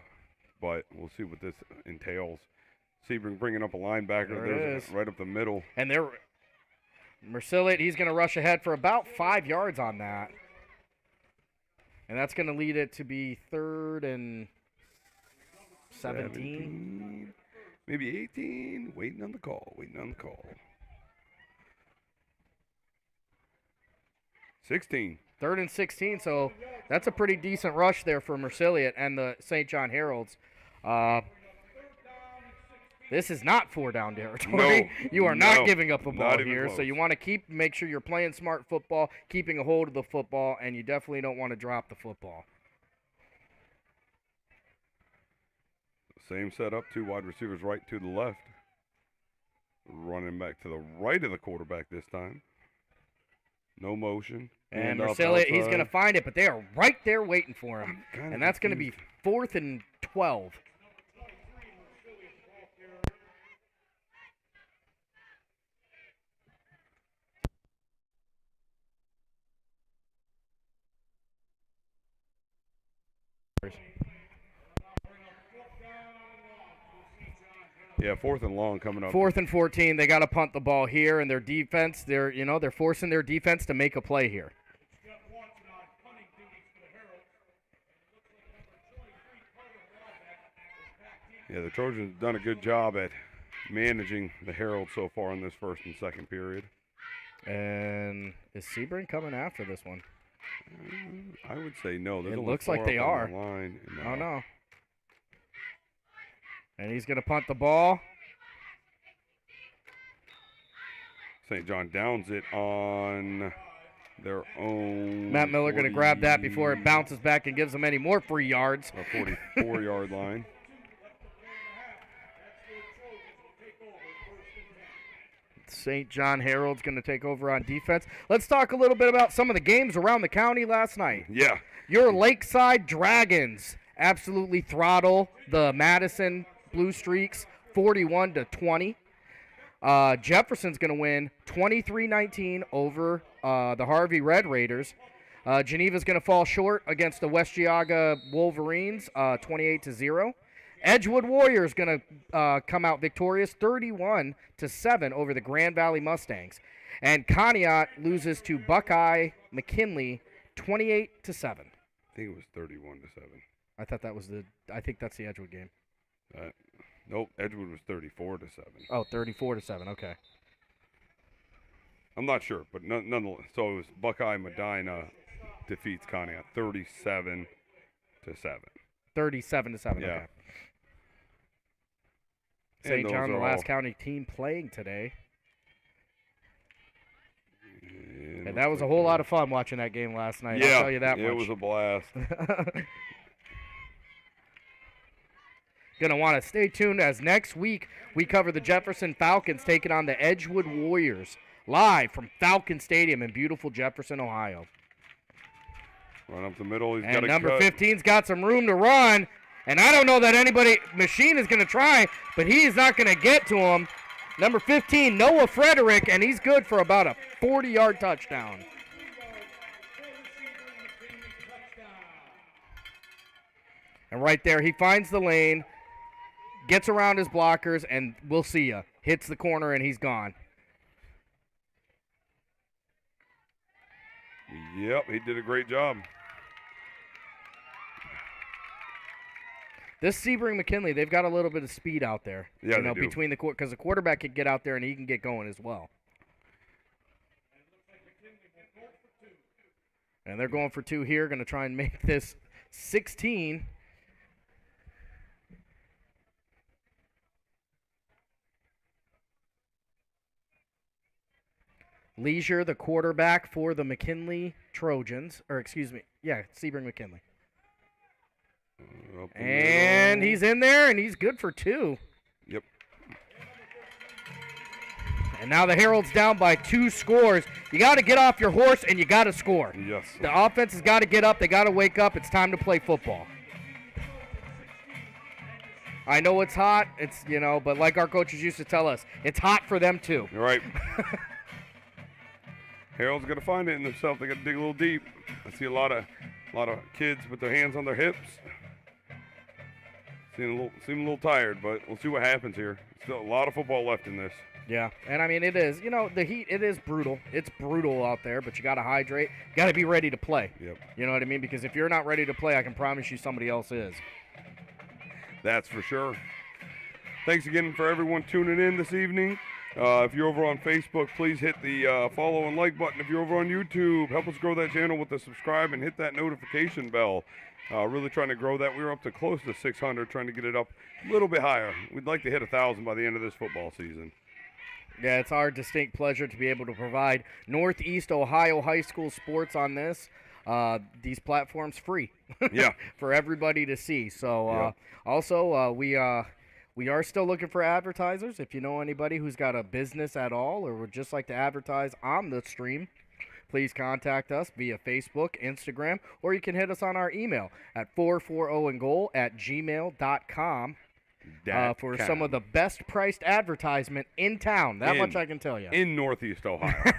but we'll see what this entails. Sebring bringing up a linebacker. There's right up the middle. And they're Mercilliot, he's going to rush ahead for about 5 yards on that. And that's going to lead it to be 3rd and 17. Maybe 18. Waiting on the call. 16. 3rd and 16, so that's a pretty decent rush there for Mercilliot and the St. John Heralds. This is not 4-down territory. No, you are not giving up a ball here, close. so you want to make sure you're playing smart football, keeping a hold of the football, and you definitely don't want to drop the football. Same setup, 2 wide receivers right to the left. Running back to the right of the quarterback this time. No motion. And Mercilliot, he's going to find it, but they are right there waiting for him. And that's going to be 4th and 12. Yeah, 4th and long coming up. 4th and 14. They got to punt the ball here, and their defense, they're forcing their defense to make a play here. Yeah, the Trojans have done a good job at managing the Heralds so far in this first and second period. And is Sebring coming after this one? I would say no. There's It only looks 4 like they up on are. the line. Oh, no. And he's going to punt the ball. St. John downs it on their own. Matt Miller going to grab that before it bounces back and gives them any more free yards. A 44-yard line. St. John Herald's going to take over on defense. Let's talk a little bit about some of the games around the county last night. Yeah. Your Lakeside Dragons absolutely throttle the Madison Blue Streaks 41-20. Jefferson's going to win 23-19 over the Harvey Red Raiders. Geneva's going to fall short against the West Geauga Wolverines 28-0. Edgewood Warriors going to come out victorious 31-7 over the Grand Valley Mustangs. And Conneaut loses to Buckeye McKinley 28-7. I think it was 31-7. I think that's the Edgewood game. Nope, Edgewood was 34-7. Oh, 34-7. Okay. I'm not sure, but nonetheless. So it was Buckeye Medina defeats Conneaut 37-7. 37-7. Yeah. Okay. And St. those John, the are last all- county team playing today. And And that was a whole lot of fun watching that game last night. I'll tell you that much. it was a blast. Going to want to stay tuned as next week we cover the Jefferson Falcons taking on the Edgewood Warriors live from Falcon Stadium in beautiful Jefferson, Ohio. Run up the middle. He's got And a number cut. 15's got some room to run. And I don't know that Machine is going to try, but he's not going to get to him. Number 15, Noah Frederick, and he's good for about a 40-yard touchdown. And right there, he finds the lane, gets around his blockers, and we'll see ya. Hits the corner, and he's gone. Yep, he did a great job. This Sebring McKinley, they've got a little bit of speed out there. Yeah, they do. Between because the quarterback could get out there and he can get going as well. And they're going for 2 here, going to try and make this 16. Leisure, the quarterback for the McKinley Trojans, Sebring McKinley. Up the And middle. he's in there, and he's good for 2. Yep. And now the Heralds down by 2 scores. You got to get off your horse, and you got to score. Yes. The offense has got to get up. They got to wake up. It's time to play football. I know it's hot. It's, but like our coaches used to tell us, it's hot for them too. You're right. Harold's gonna find it in themselves. They got to dig a little deep. I see a lot of kids with their hands on their hips. Seem a little tired, but we'll see what happens here. Still a lot of football left in this. Yeah, and I mean it is. The heat, it is brutal. It's brutal out there, but you got to hydrate. You got to be ready to play. Yep. You know what I mean? Because if you're not ready to play, I can promise you somebody else is. That's for sure. Thanks again for everyone tuning in this evening. If you're over on Facebook, please hit the follow and like button. If you're over on YouTube, help us grow that channel with the subscribe and hit that notification bell. Really trying to grow that. We're up to close to 600, trying to get it up a little bit higher. We'd like to hit 1,000 by the end of this football season. Yeah, it's our distinct pleasure to be able to provide Northeast Ohio high school sports on these platforms free. Yeah. For everybody to see. So Yeah. also we are still looking for advertisers. If you know anybody who's got a business at all or would just like to advertise on the stream, please contact us via Facebook, Instagram, or you can hit us on our email at 440andgoal@gmail.com. For some of the best priced advertisement in town. That much I can tell you. In Northeast Ohio.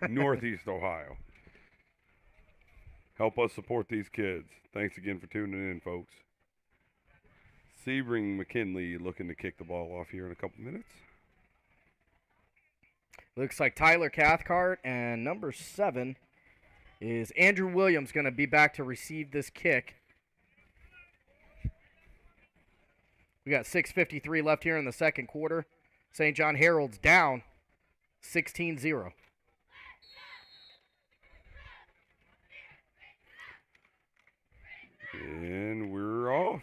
Northeast Ohio. Help us support these kids. Thanks again for tuning in, folks. Sebring McKinley looking to kick the ball off here in a couple minutes. Looks like Tyler Cathcart and number 7 is Andrew Williams going to be back to receive this kick. We got 6:53 left here in the second quarter. St. John Heralds down 16-0. And we're off.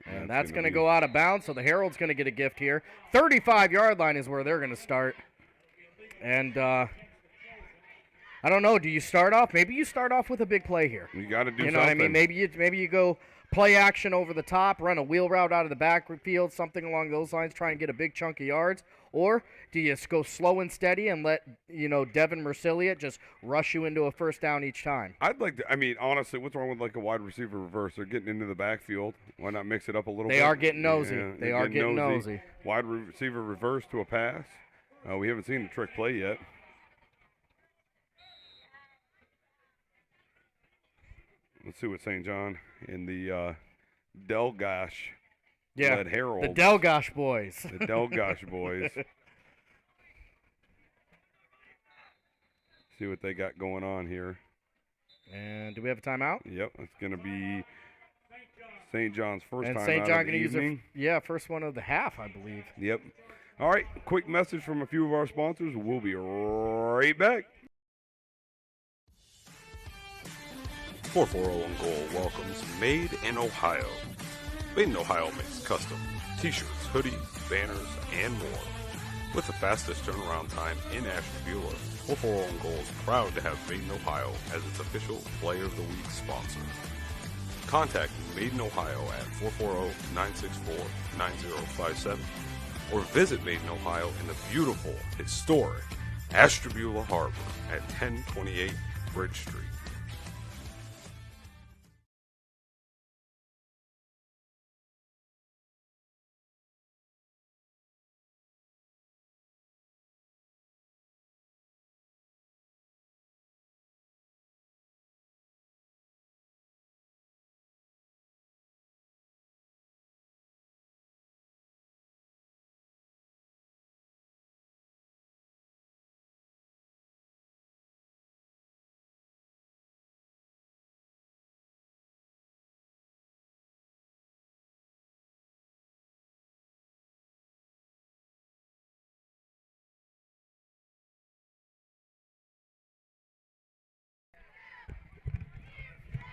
And that's going to go out of bounds, so the Herald's going to get a gift here. 35-yard line is where they're going to start. And I don't know, do you start off? Maybe you start off with a big play here. You got to do something. You know what I mean? Maybe you go play action over the top, run a wheel route out of the backfield, something along those lines, try and get a big chunk of yards. Or do you go slow and steady and let, Devin Mercilliot just rush you into a first down each time? I'd like to, honestly, what's wrong with like a wide receiver reverse? They're getting into the backfield. Why not mix it up a little bit? They are getting nosy. Yeah, they are getting nosy. Wide receiver reverse to a pass. We haven't seen the trick play yet. Let's see what St. John in the Delgash led Heralds. The Delgash boys. The Delgash boys. See what they got going on here. And do we have a timeout? Yep, it's going to be St. John's first and time St. out John of the going to evening. use first one of the half, I believe. Yep. All right, quick message from a few of our sponsors. We'll be right back. 440 on Goal welcomes Made in Ohio. Made in Ohio makes custom t-shirts, hoodies, banners, and more. With the fastest turnaround time in Ashtabula, 440 on Goal is proud to have Made in Ohio as its official Player of the Week sponsor. Contact Made in Ohio at 440-964-9057 or visit Made in Ohio in the beautiful, historic Ashtabula Harbor at 1028 Bridge Street.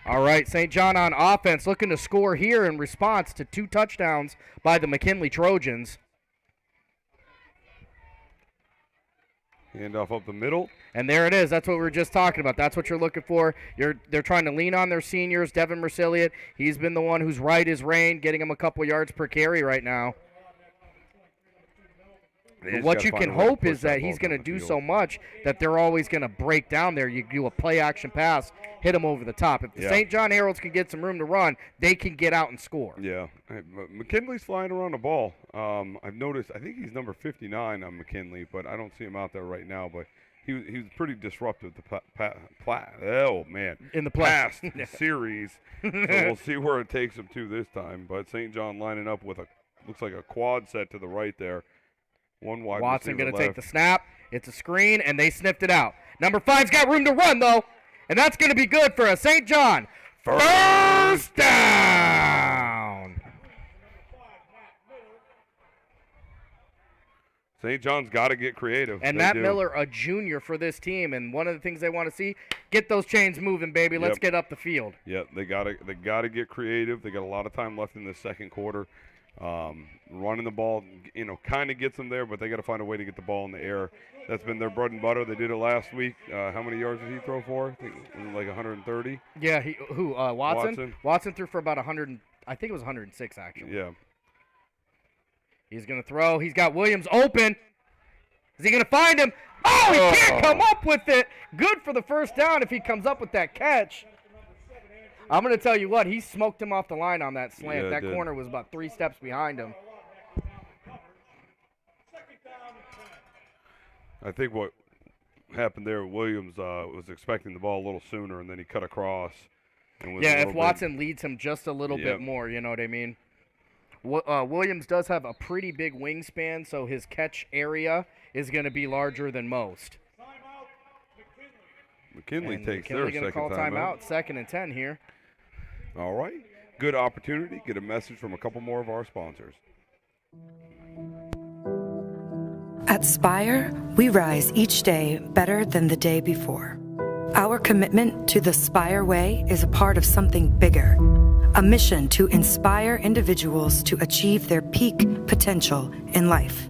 All right, St. John on offense looking to score here in response to 2 touchdowns by the McKinley Trojans. Handoff up the middle. And there it is. That's what we were just talking about. That's what you're looking for. They're trying to lean on their seniors. Devin Mercilliot, he's been the one who's right as rain, getting him a couple yards per carry right now. What you can hope is that he's going to do so much that they're always going to break down there. You do a play-action pass, hit him over the top. If the St. John Heralds can get some room to run, they can get out and score. Yeah. McKinley's flying around the ball. I've noticed, I think he's number 59 on McKinley, but I don't see him out there right now. But he was pretty disruptive in the past series. So we'll see where it takes him to this time. But St. John lining up with looks like a quad set to the right there. One wide Watson going to take the left. snap. It's a screen, and they sniffed it out. Number 5's got room to run, though, and that's going to be good for a St. John. First down. St. John's got to get creative. And Matt Miller, a junior for this team, and one of the things they want to see, get those chains moving, baby. Let's get up the field. Yep, they got to get creative. They got a lot of time left in the second quarter. Running the ball, kind of gets them there, but they got to find a way to get the ball in the air. That's been their bread and butter. They did it last week. How many yards did he throw for? I think it was like 130. Yeah, Watson? Watson threw for about 100. I think it was 106 actually. Yeah. He's gonna throw. He's got Williams open. Is he gonna find him? Oh, he can't come up with it. Good for the first down if he comes up with that catch. I'm going to tell you what, he smoked him off the line on that slant. Yeah, that corner was about 3 steps behind him. I think what happened there, Williams was expecting the ball a little sooner, and then he cut across. And was if Watson leads him just a little bit more, you know what I mean? Williams does have a pretty big wingspan, so his catch area is going to be larger than most. McKinley takes McKinley their gonna second call timeout. 2nd and 10 here. All right. Good opportunity. Get a message from a couple more of our sponsors. At Spire, we rise each day better than the day before. Our commitment to the Spire Way is a part of something bigger, a mission to inspire individuals to achieve their peak potential in life.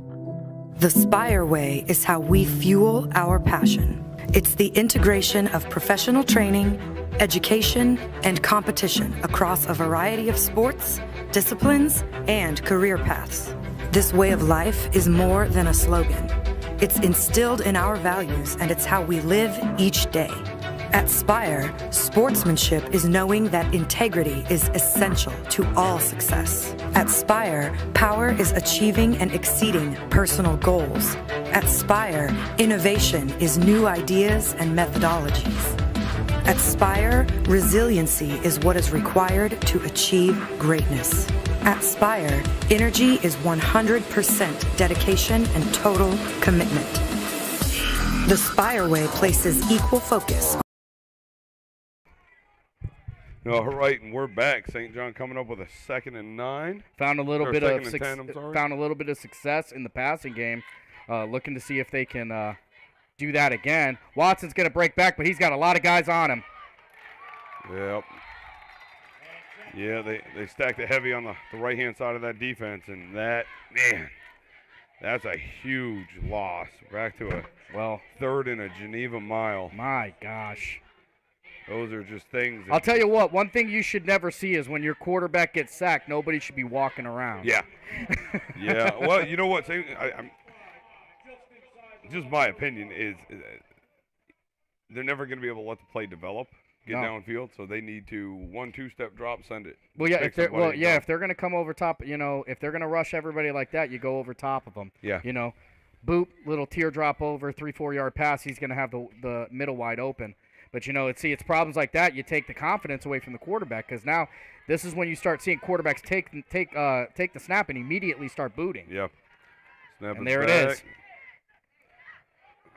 The Spire Way is how we fuel our passion. It's the integration of professional training, education, and competition across a variety of sports, disciplines, and career paths. This way of life is more than a slogan. It's instilled in our values, and it's how we live each day. At Spire, sportsmanship is knowing that integrity is essential to all success. At Spire, power is achieving and exceeding personal goals. At Spire, innovation is new ideas and methodologies. At Spire, resiliency is what is required to achieve greatness. At Spire, energy is 100% dedication and total commitment. The Spire Way places equal focus. All right, and we're back. St. John coming up with a 2nd and 9. Found a little Or bit of 2nd and 10, I'm sorry. found a little bit of success in the passing game. Looking to see if they can do that again. Watson's going to break back, but he's got a lot of guys on him. Yep. Yeah, they stacked it heavy on the right-hand side of that defense, and that, man, that's a huge loss. Back to a 3rd and a Geneva mile. My gosh. Those are just things. I'll tell you what, one thing you should never see is when your quarterback gets sacked, nobody should be walking around. Yeah. Yeah. Well, you know what? I'm just my opinion is they're never going to be able to let the play develop, get downfield, so they need to 1-2-step drop, send it. Well, yeah, if they're going to come over top, if they're going to rush everybody like that, you go over top of them. Yeah. Boop, little teardrop over, 3-4 yard pass, he's going to have the middle wide open. But, it's problems like that. You take the confidence away from the quarterback because now this is when you start seeing quarterbacks take the snap and immediately start booting. Yep. Snap and there it is.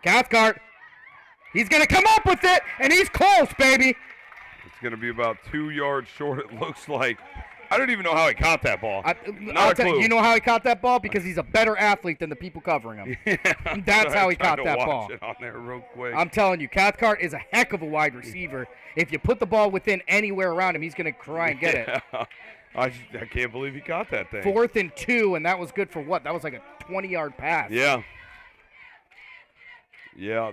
Cathcart. He's going to come up with it, and he's close, baby. It's going to be about 2 yards short, it looks like. I don't even know how he caught that ball. You know how he caught that ball? Because he's a better athlete than the people covering him. Yeah, That's how he caught that watch ball. It on there real quick. I'm telling you, Cathcart is a heck of a wide receiver. If you put the ball within anywhere around him, he's going to try and get it. I can't believe he caught that thing. 4th and 2, and that was good for what? That was like a 20-yard pass. Yeah. Yeah,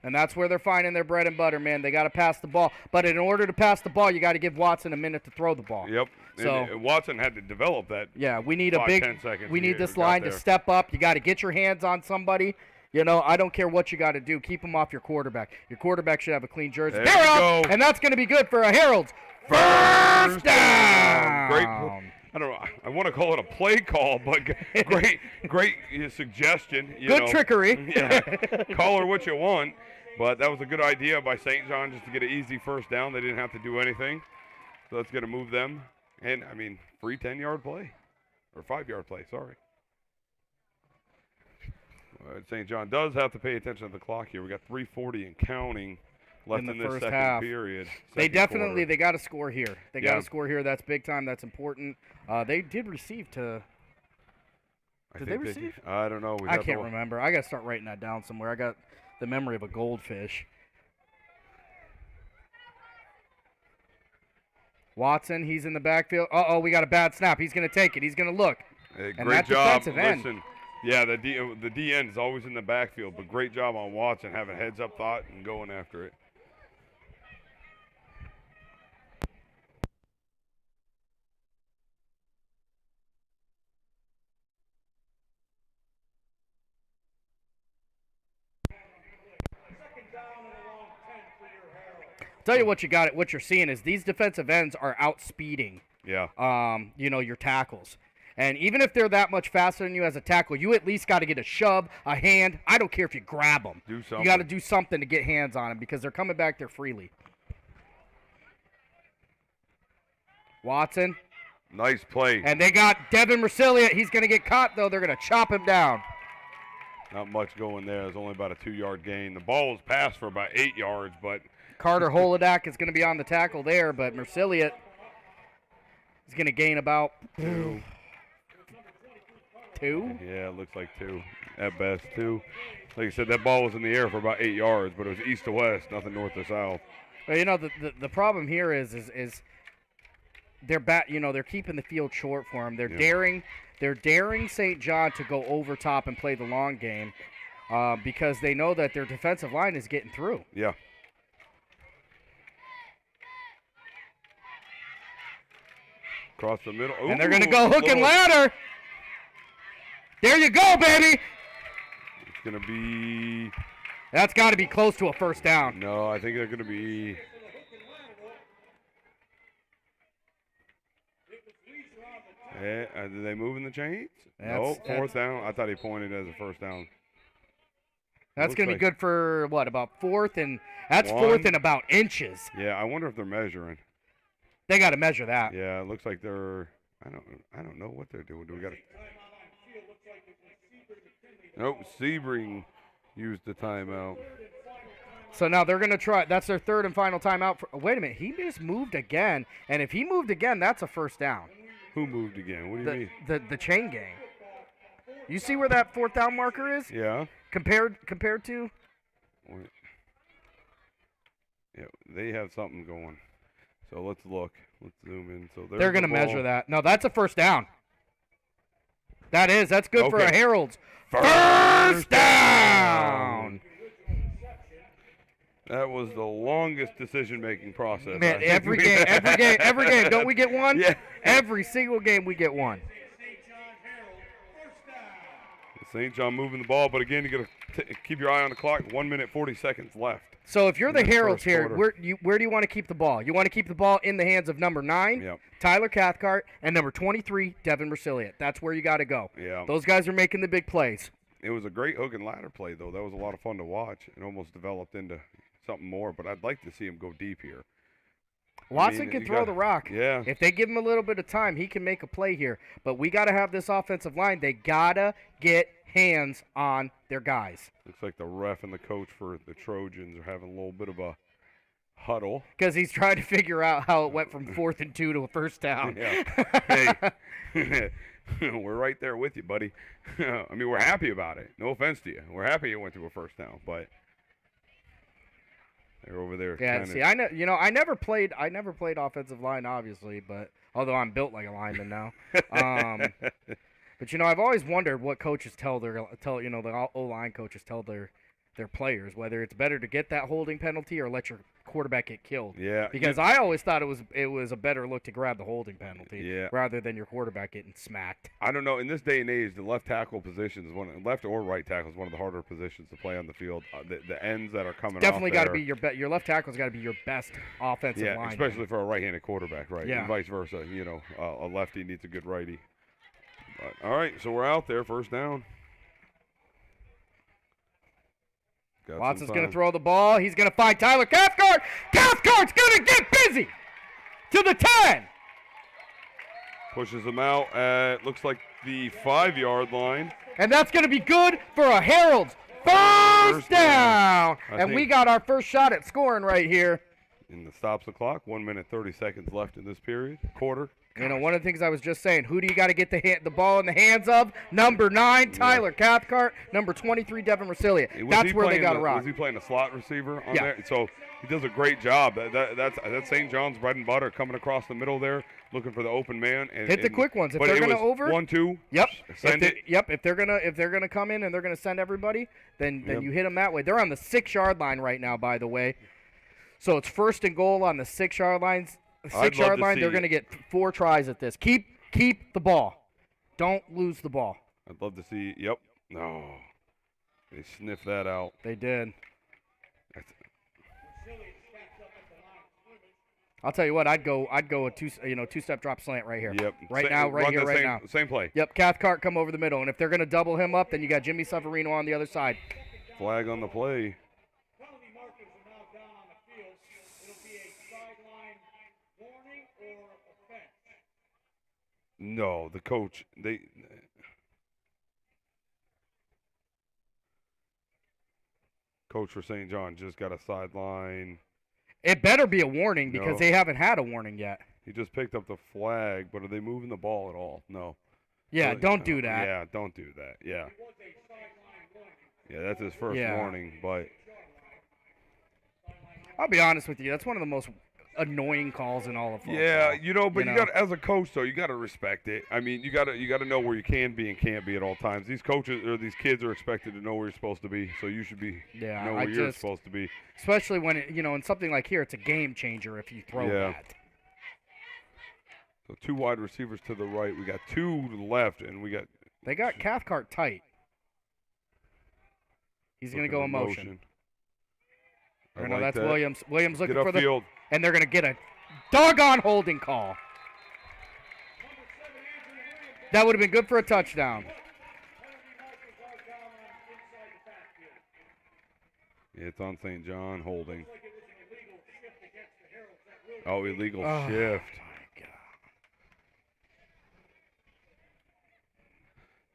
And that's where they're finding their bread and butter, man. They got to pass the ball. But in order to pass the ball, you got to give Watson a minute to throw the ball. Yep. So and Watson had to develop that. Yeah, we need 10 seconds. We need this line to step up. You got to get your hands on somebody. I don't care what you got to do. Keep them off your quarterback. Your quarterback should have a clean jersey. There we go. And that's going to be good for a Heralds. First down. Great. I don't know. I want to call it a play call, but great suggestion. Good trickery. Yeah. Call her what you want. But that was a good idea by St. John just to get an easy first down. They didn't have to do anything. So that's going to move them. And, free 10-yard play. Or 5-yard play, sorry. St. John does have to pay attention to the clock here. We got 3:40 and counting left in this second half. Period. They got to score here. They got to score here. That's big time. That's important. They did receive to – did they receive? I don't know. I can't remember. I got to start writing that down somewhere. I got the memory of a goldfish. Watson, he's in the backfield. Uh-oh, we got a bad snap. He's going to take it. He's going to look. Hey, and great that job. defensive end. Listen, yeah, the D end is always in the backfield, but great job on Watson having heads-up thought and going after it. Tell you what you got. What you're seeing is these defensive ends are outspeeding. Yeah. Your tackles. And even if they're that much faster than you as a tackle, you at least got to get a shove, a hand. I don't care if you grab them. Do something. You got to do something to get hands on them because they're coming back there freely. Watson, Nice play. And they got Devin Mercilia. He's going to get caught, though. They're going to chop him down. Not much going there. It's only about a 2-yard gain. The ball was passed for about 8 yards, but Carter Holodak is going to be on the tackle there, but Mercilia is going to gain about 2. Yeah, it looks like 2 at best, 2. Like I said, that ball was in the air for about 8 yards, but it was east to west, nothing north to south. Well, the problem here is they're they're keeping the field short for him. They're daring St. John to go over top and play the long game because they know that their defensive line is getting through. Yeah. Across the middle. Ooh, and they're going to go hook and ladder. There you go, baby. It's going to be. That's got to be close to a first down. No, I think they're going to be. Are they moving the chains? No, fourth down. I thought he pointed as a first down. That's going to be good for what? About fourth and that's 4th and about inches. Yeah, I wonder if they're measuring. They got to measure that. Yeah, it looks like they're. I don't know what they're doing. Do we got to? Nope, Sebring used the timeout. So now they're going to try. That's their 3rd and final timeout. Wait a minute. He just moved again, and if he moved again, that's a first down. Who moved again? What do you mean? The chain gang. You see where that 4th down marker is? Yeah. Compared to? Yeah, they have something going. So let's look. Let's zoom in. So they're going to measure that. No, that's a first down. That's good for a Heralds. First down. That was the longest decision-making process. Man, every game. Don't we get one? Yeah. Every single game we get one. St. John moving the ball, but again, you got to keep your eye on the clock. 1 minute, 40 seconds left. So if you're the Heralds here, where do you want to keep the ball? You want to keep the ball in the hands of number 9, Tyler Cathcart, and number 23, Devin Mercilia. That's where you got to go. Yeah. Those guys are making the big plays. It was a great hook and ladder play, though. That was a lot of fun to watch. It almost developed into something more, but I'd like to see him go deep here. Watson can throw the rock. Yeah. If they give him a little bit of time, he can make a play here. But we got to have this offensive line. They got to get hands on their guys. Looks like the ref and the coach for the Trojans are having a little bit of a huddle. Because he's trying to figure out how it went from 4th and 2 to a first down. Yeah. Hey, we're right there with you, buddy. I mean, we're happy about it. No offense to you. We're happy it went to a first down, but they're over there. Yeah, see, I never played offensive line, obviously, but although I'm built like a lineman now. But I've always wondered what coaches tell the O-line coaches tell their players whether it's better to get that holding penalty or let your quarterback get killed. Yeah. Because I always thought it was a better look to grab the holding penalty rather than your quarterback getting smacked. I don't know. In this day and age, the left tackle position is left or right tackle is one of the harder positions to play on the field. The ends that are coming definitely got to be your left tackle's got to be your best offensive line. Especially for a right-handed quarterback, right? Yeah. And vice versa. A lefty needs a good righty. But, all right, so we're out there, first down. Watson's going to throw the ball. He's going to find Tyler Cathcart. Cathcart's going to get busy to the 10. Pushes him out at, looks like the 5-yard line. And that's going to be good for a Heralds. First down. And we got our first shot at scoring right here. And stops the clock. 1 minute, 30 seconds left in this period. Quarter. One of the things I was just saying, who do you got to get the ball in the hands of? Number 9, Tyler Cathcart. Number 23, Devin Mercilia. That's where they got to rock. Was he playing a slot receiver on there? So he does a great job. That's St. John's bread and butter, coming across the middle there, looking for the open man. And, hit the quick ones. If they're going to over 1-2. Yep. Send it. Yep. If they're gonna come in and they're gonna send everybody, then you hit them that way. They're on the 6-yard line right now, by the way. So it's 1st and goal on the 6-yard lines. 6-yard line. They're going to get 4 tries at this. Keep the ball. Don't lose the ball. I'd love to see. Yep. No. They sniffed that out. They did. I'll tell you what. I'd go a 2-step drop slant right here. Yep. Right now. Same play. Yep. Cathcart come over the middle, and if they're going to double him up, then you got Jimmy Severino on the other side. Flag on the play. No, the coach. Coach for St. John just got a sideline. It better be a warning because No. they haven't had a warning yet. He just picked up the flag, but are they moving the ball at all? No. Yeah, So- don't do that. Yeah, don't do that. Yeah. Yeah, that's his first Yeah. warning, but I'll be honest with you. That's one of the most annoying calls in all of football. yeah, but you know? got as a coach though, you got to respect it. I mean, you got to know where you can be and can't be at all times. These coaches or these kids are expected to know where you're supposed to be, so you should be Yeah, know I where you're just- supposed to be. Especially when, in something like here, it's a game changer if you throw Yeah. that. So 2 wide receivers to the right. We got 2 to the left, and we got They got Cathcart tight. He's going to go in motion. I No, like that's that. Williams. Williams looking Get for the upfield. and they're going to get a doggone holding call. That would have been good for a touchdown. Yeah, it's on St. John holding. Oh, illegal Oh, shift. my God.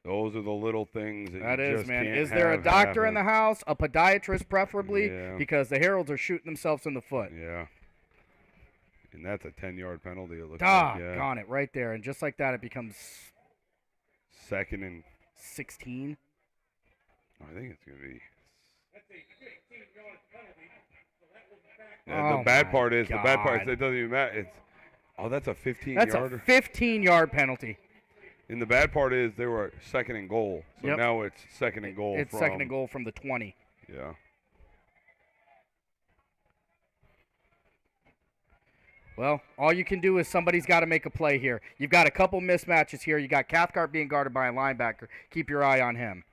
Those are the little things that That you is, just man. can't Is there a have doctor in happen. the house? A podiatrist, preferably, Yeah. because the Heralds are shooting themselves in the foot. Yeah. And that's a 10-yard penalty, it looks like. Yeah. Doggone it, right there. And just like that, it becomes 2nd and 16. I think it's going to be. Oh the bad my part is God. it doesn't even matter. That's a 15-yarder. That's a 15-yard penalty. And the bad part is they were 2nd and goal. So Yep. now it's 2nd and goal. It's from, 2nd and goal from the 20. Yeah. Well, all you can do is somebody's got to make a play here. You've got a couple mismatches here. You got Cathcart being guarded by a linebacker. Keep your eye on him.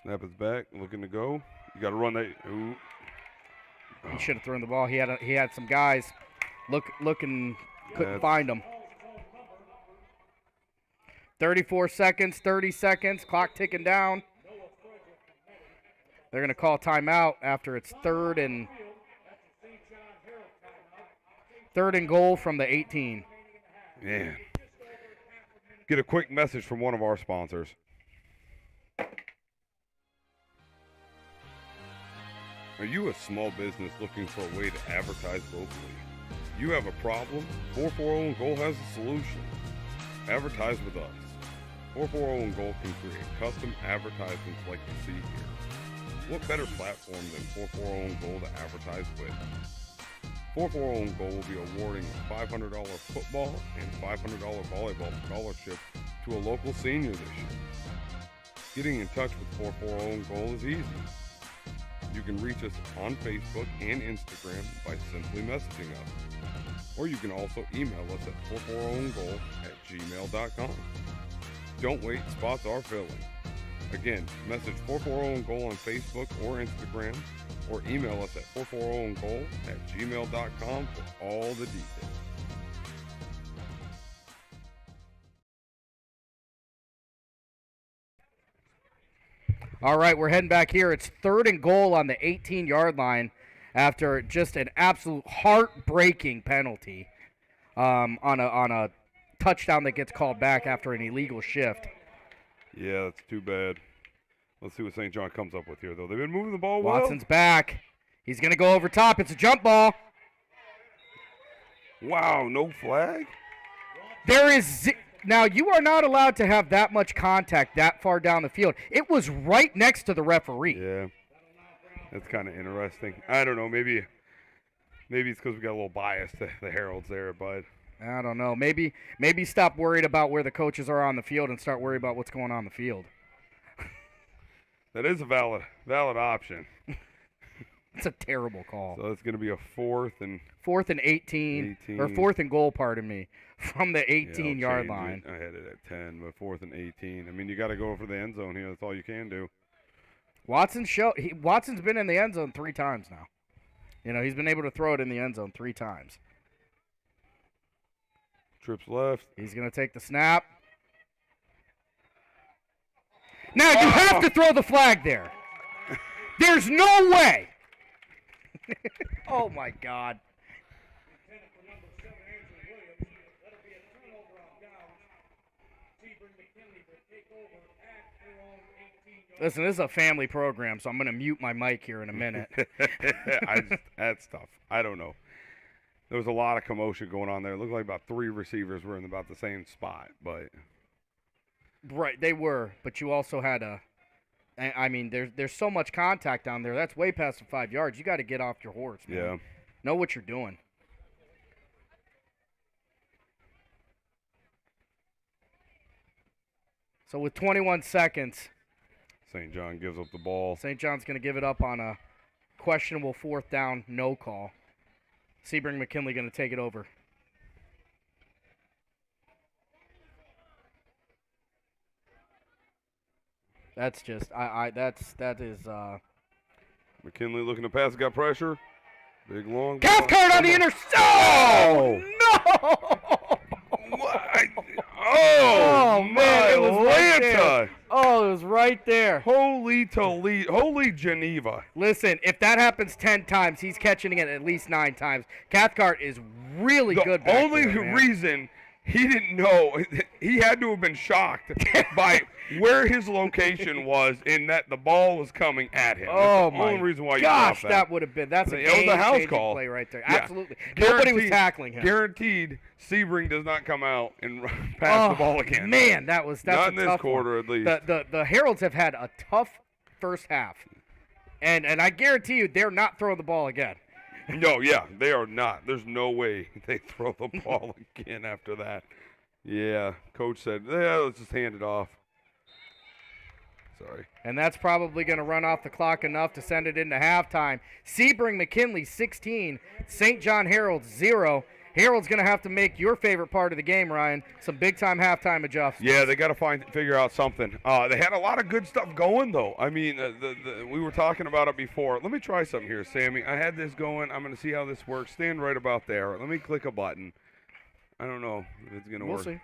Snap is back, looking to go. You got to run that. Ooh. He should have thrown the ball. He had some guys looking, couldn't That's- find them. 34 seconds, 30 seconds, clock ticking down. They're going to call timeout after it's third and goal from the 18. Man. Get a quick message from one of our sponsors. Are you a small business looking for a way to advertise locally? You have a problem? 440 and Goal has a solution. Advertise with us. 440 and Goal can create custom advertisements like you see here. What better platform than 440 and Goal to advertise with? 440 and Goal will be awarding a $500 football and $500 volleyball scholarship to a local senior this year. Getting in touch with 440 and Goal is easy. You can reach us on Facebook and Instagram by simply messaging us. Or you can also email us at 440goal@gmail.com. Don't wait, spots are filling. Again, message 440goal on Facebook or Instagram, or email us at 440goal@gmail.com for all the details. All right, we're heading back here. It's 3rd and goal on the 18-yard line after just an absolute heartbreaking penalty on a touchdown that gets called back after an illegal shift. Yeah, that's too bad. Let's see what St. John comes up with here, though. They've been moving the ball well. Watson's back. He's going to go over top. It's a jump ball. Wow, no flag? Now, you are not allowed to have that much contact that far down the field. It was right next to the referee. Yeah, that's kind of interesting. I don't know. Maybe it's because we got a little bias to the Heralds there, but I don't know. Maybe stop worried about where the coaches are on the field and start worried about what's going on the field. that is a valid option. It's a terrible call. So it's going to be a 4th and 18, or 4th and goal, pardon me, from the 18-yard line. I had it at 10, but 4th and 18. I mean, you got to go for the end zone here. That's all you can do. Watson's been in the end zone 3 times now. He's been able to throw it in the end zone 3 times. Trips left. He's going to take the snap. Now, you have to throw the flag there. There's no way. Oh, my God. Listen, this is a family program, so I'm going to mute my mic here in a minute. That's tough. I don't know. There was a lot of commotion going on there. It looked like about 3 receivers were in about the same spot, but Right, they were, but you also had I mean, there's so much contact down there. That's way past the 5 yards. You got to get off your horse, man. yeah. Know what you're doing. So with 21 seconds, St. John gives up the ball. St. John's going to give it up on a questionable 4th down, no call. Sebring McKinley going to take it over. That's just that is McKinley looking to pass, got pressure. Big long. Cathcart on the intercept. Oh no! Oh, man, it was right there. Atlanta. Oh, it was right there. Holy Toledo. Holy Geneva. Listen, if that happens 10 times, he's catching it at least 9 times. Cathcart is really good back The only there, man. reason he didn't know, he had to have been shocked by where his location was in that the ball was coming at him. Oh, That's the only reason why you gosh, dropped that would have been. That's a It was a house game-changing call. play right there. Yeah. Absolutely. Nobody was Guaranteed- tackling him. Guaranteed Sebring does not come out and pass the ball again. Man, that's not a in this tough quarter one. at least. The Heralds have had a tough first half. And I guarantee you they're not throwing the ball again. No, yeah, they are not. There's no way they throw the ball again after that. Yeah, coach said, yeah, let's just hand it off. Sorry. And that's probably going to run off the clock enough to send it into halftime. Sebring McKinley 16, St. John Heralds 0. Herald's going to have to make your favorite part of the game, Ryan, some big-time halftime adjustments. Yeah, they got to figure out something. They had a lot of good stuff going, though. I mean, we were talking about it before. Let me try something here, Sammy. I had this going. I'm going to see how this works. Stand right about there. Let me click a button. I don't know if it's going to work. We'll see.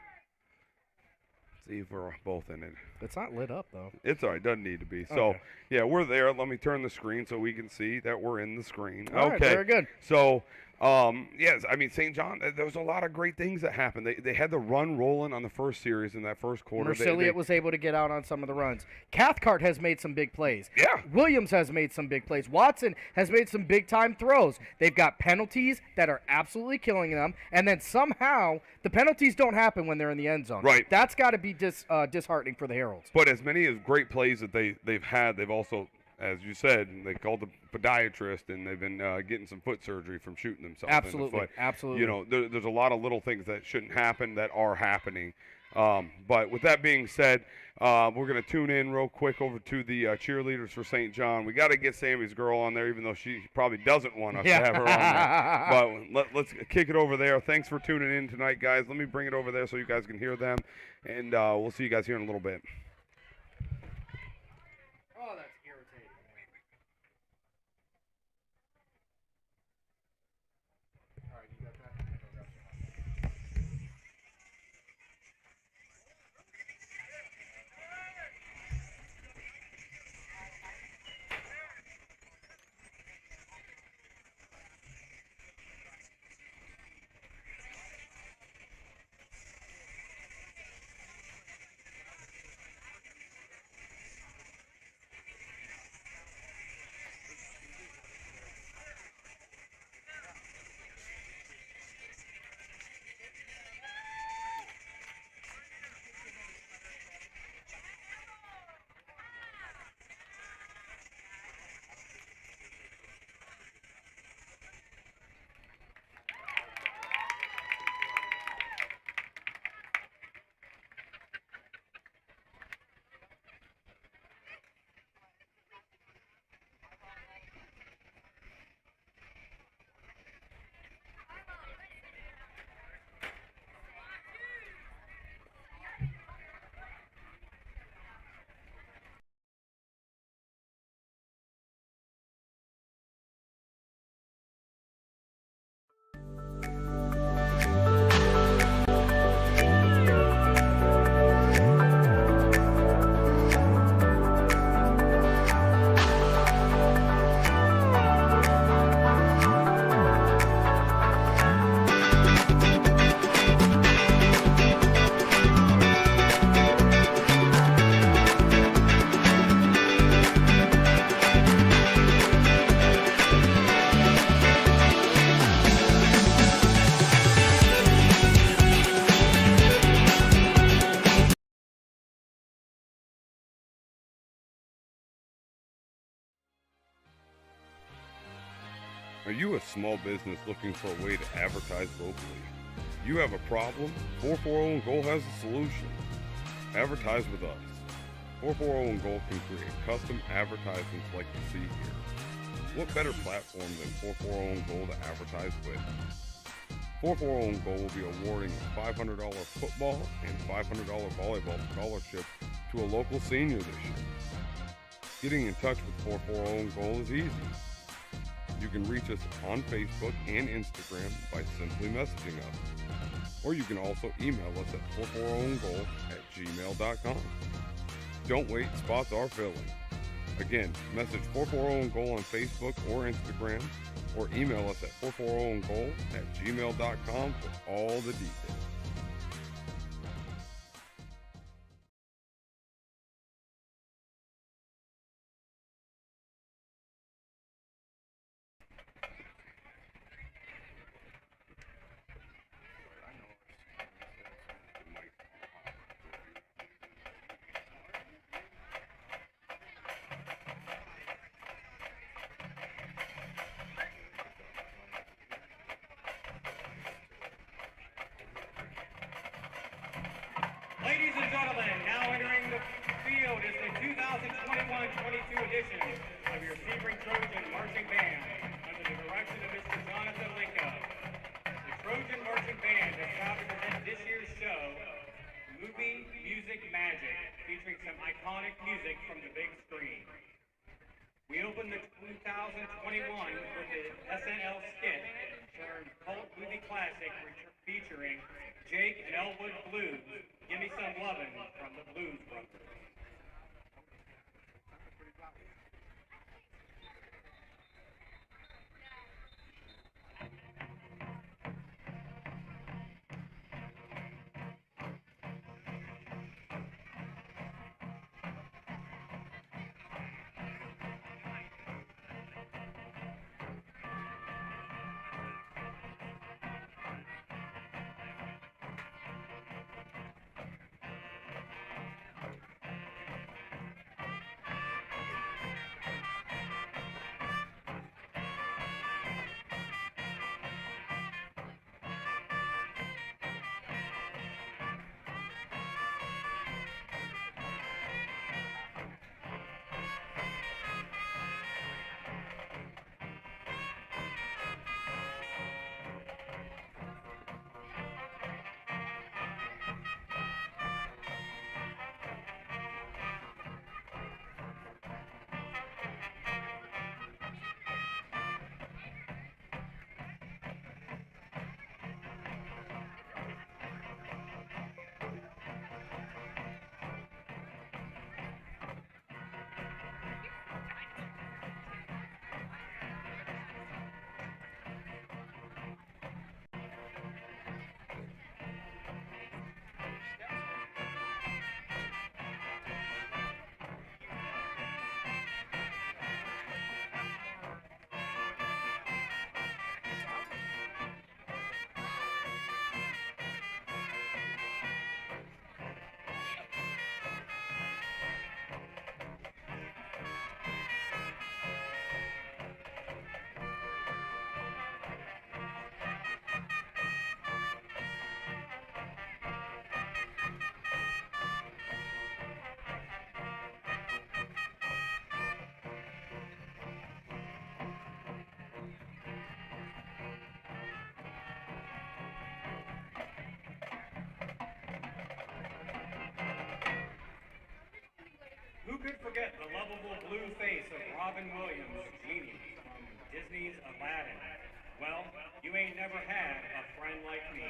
See if we're both in it. It's not lit up, though. It's all right. Doesn't need to be. So, Okay. yeah, we're there. Let me turn the screen so we can see that we're in the screen. All okay. right, very good. So, yes, I mean, St. John, there was a lot of great things that happened. They had the run rolling on the first series in that first quarter. Mercilliot was able to get out on some of the runs. Cathcart has made some big plays. Yeah. Williams has made some big plays. Watson has made some big-time throws. They've got penalties that are absolutely killing them, and then somehow the penalties don't happen when they're in the end zone. Right. That's got to be disheartening for the Heralds. But as many as great plays that they've had, they've also, as you said, they called the podiatrist, and they've been getting some foot surgery from shooting themselves in the Absolutely, foot. absolutely. You know, there's a lot of little things that shouldn't happen that are happening. But with that being said, we're going to tune in real quick over to the cheerleaders for St. John. We got to get Sammy's girl on there, even though she probably doesn't want us to have her on there. But let's kick it over there. Thanks for tuning in tonight, guys. Let me bring it over there so you guys can hear them, and we'll see you guys here in a little bit. Oh, that's irritating. All right, you got that? small business looking for a way to advertise locally? You have a problem? 440 and Goal has a solution. Advertise with us. 440 and Goal can create custom advertisements like you see here. What better platform than 440 and Goal to advertise with? 440 and Goal will be awarding a $500 football and $500 volleyball scholarship to a local senior this year. Getting in touch with 440 and Goal is easy. You can reach us on Facebook and Instagram by simply messaging us. Or you can also email us at 440goal@gmail.com. Don't wait, spots are filling. Again, message 440 Goal on Facebook or Instagram, or email us at 440goal@gmail.com for all the details. Ladies and gentlemen, now entering the field is the 2021-22 edition of your Sebring Trojan Marching Band under the direction of Mr. Jonathan Linko. The Trojan Marching Band is proud to present this year's show, Movie Music Magic, featuring some iconic music from the big screen. We opened the 2021 with the SNL skit turned cult movie classic featuring Jake and Elwood Blues, Give Me Some Lovin' from the Blues Brothers. Who could forget the lovable blue face of Robin Williams, Genie, from Disney's Aladdin? Well, you ain't never had a friend like me.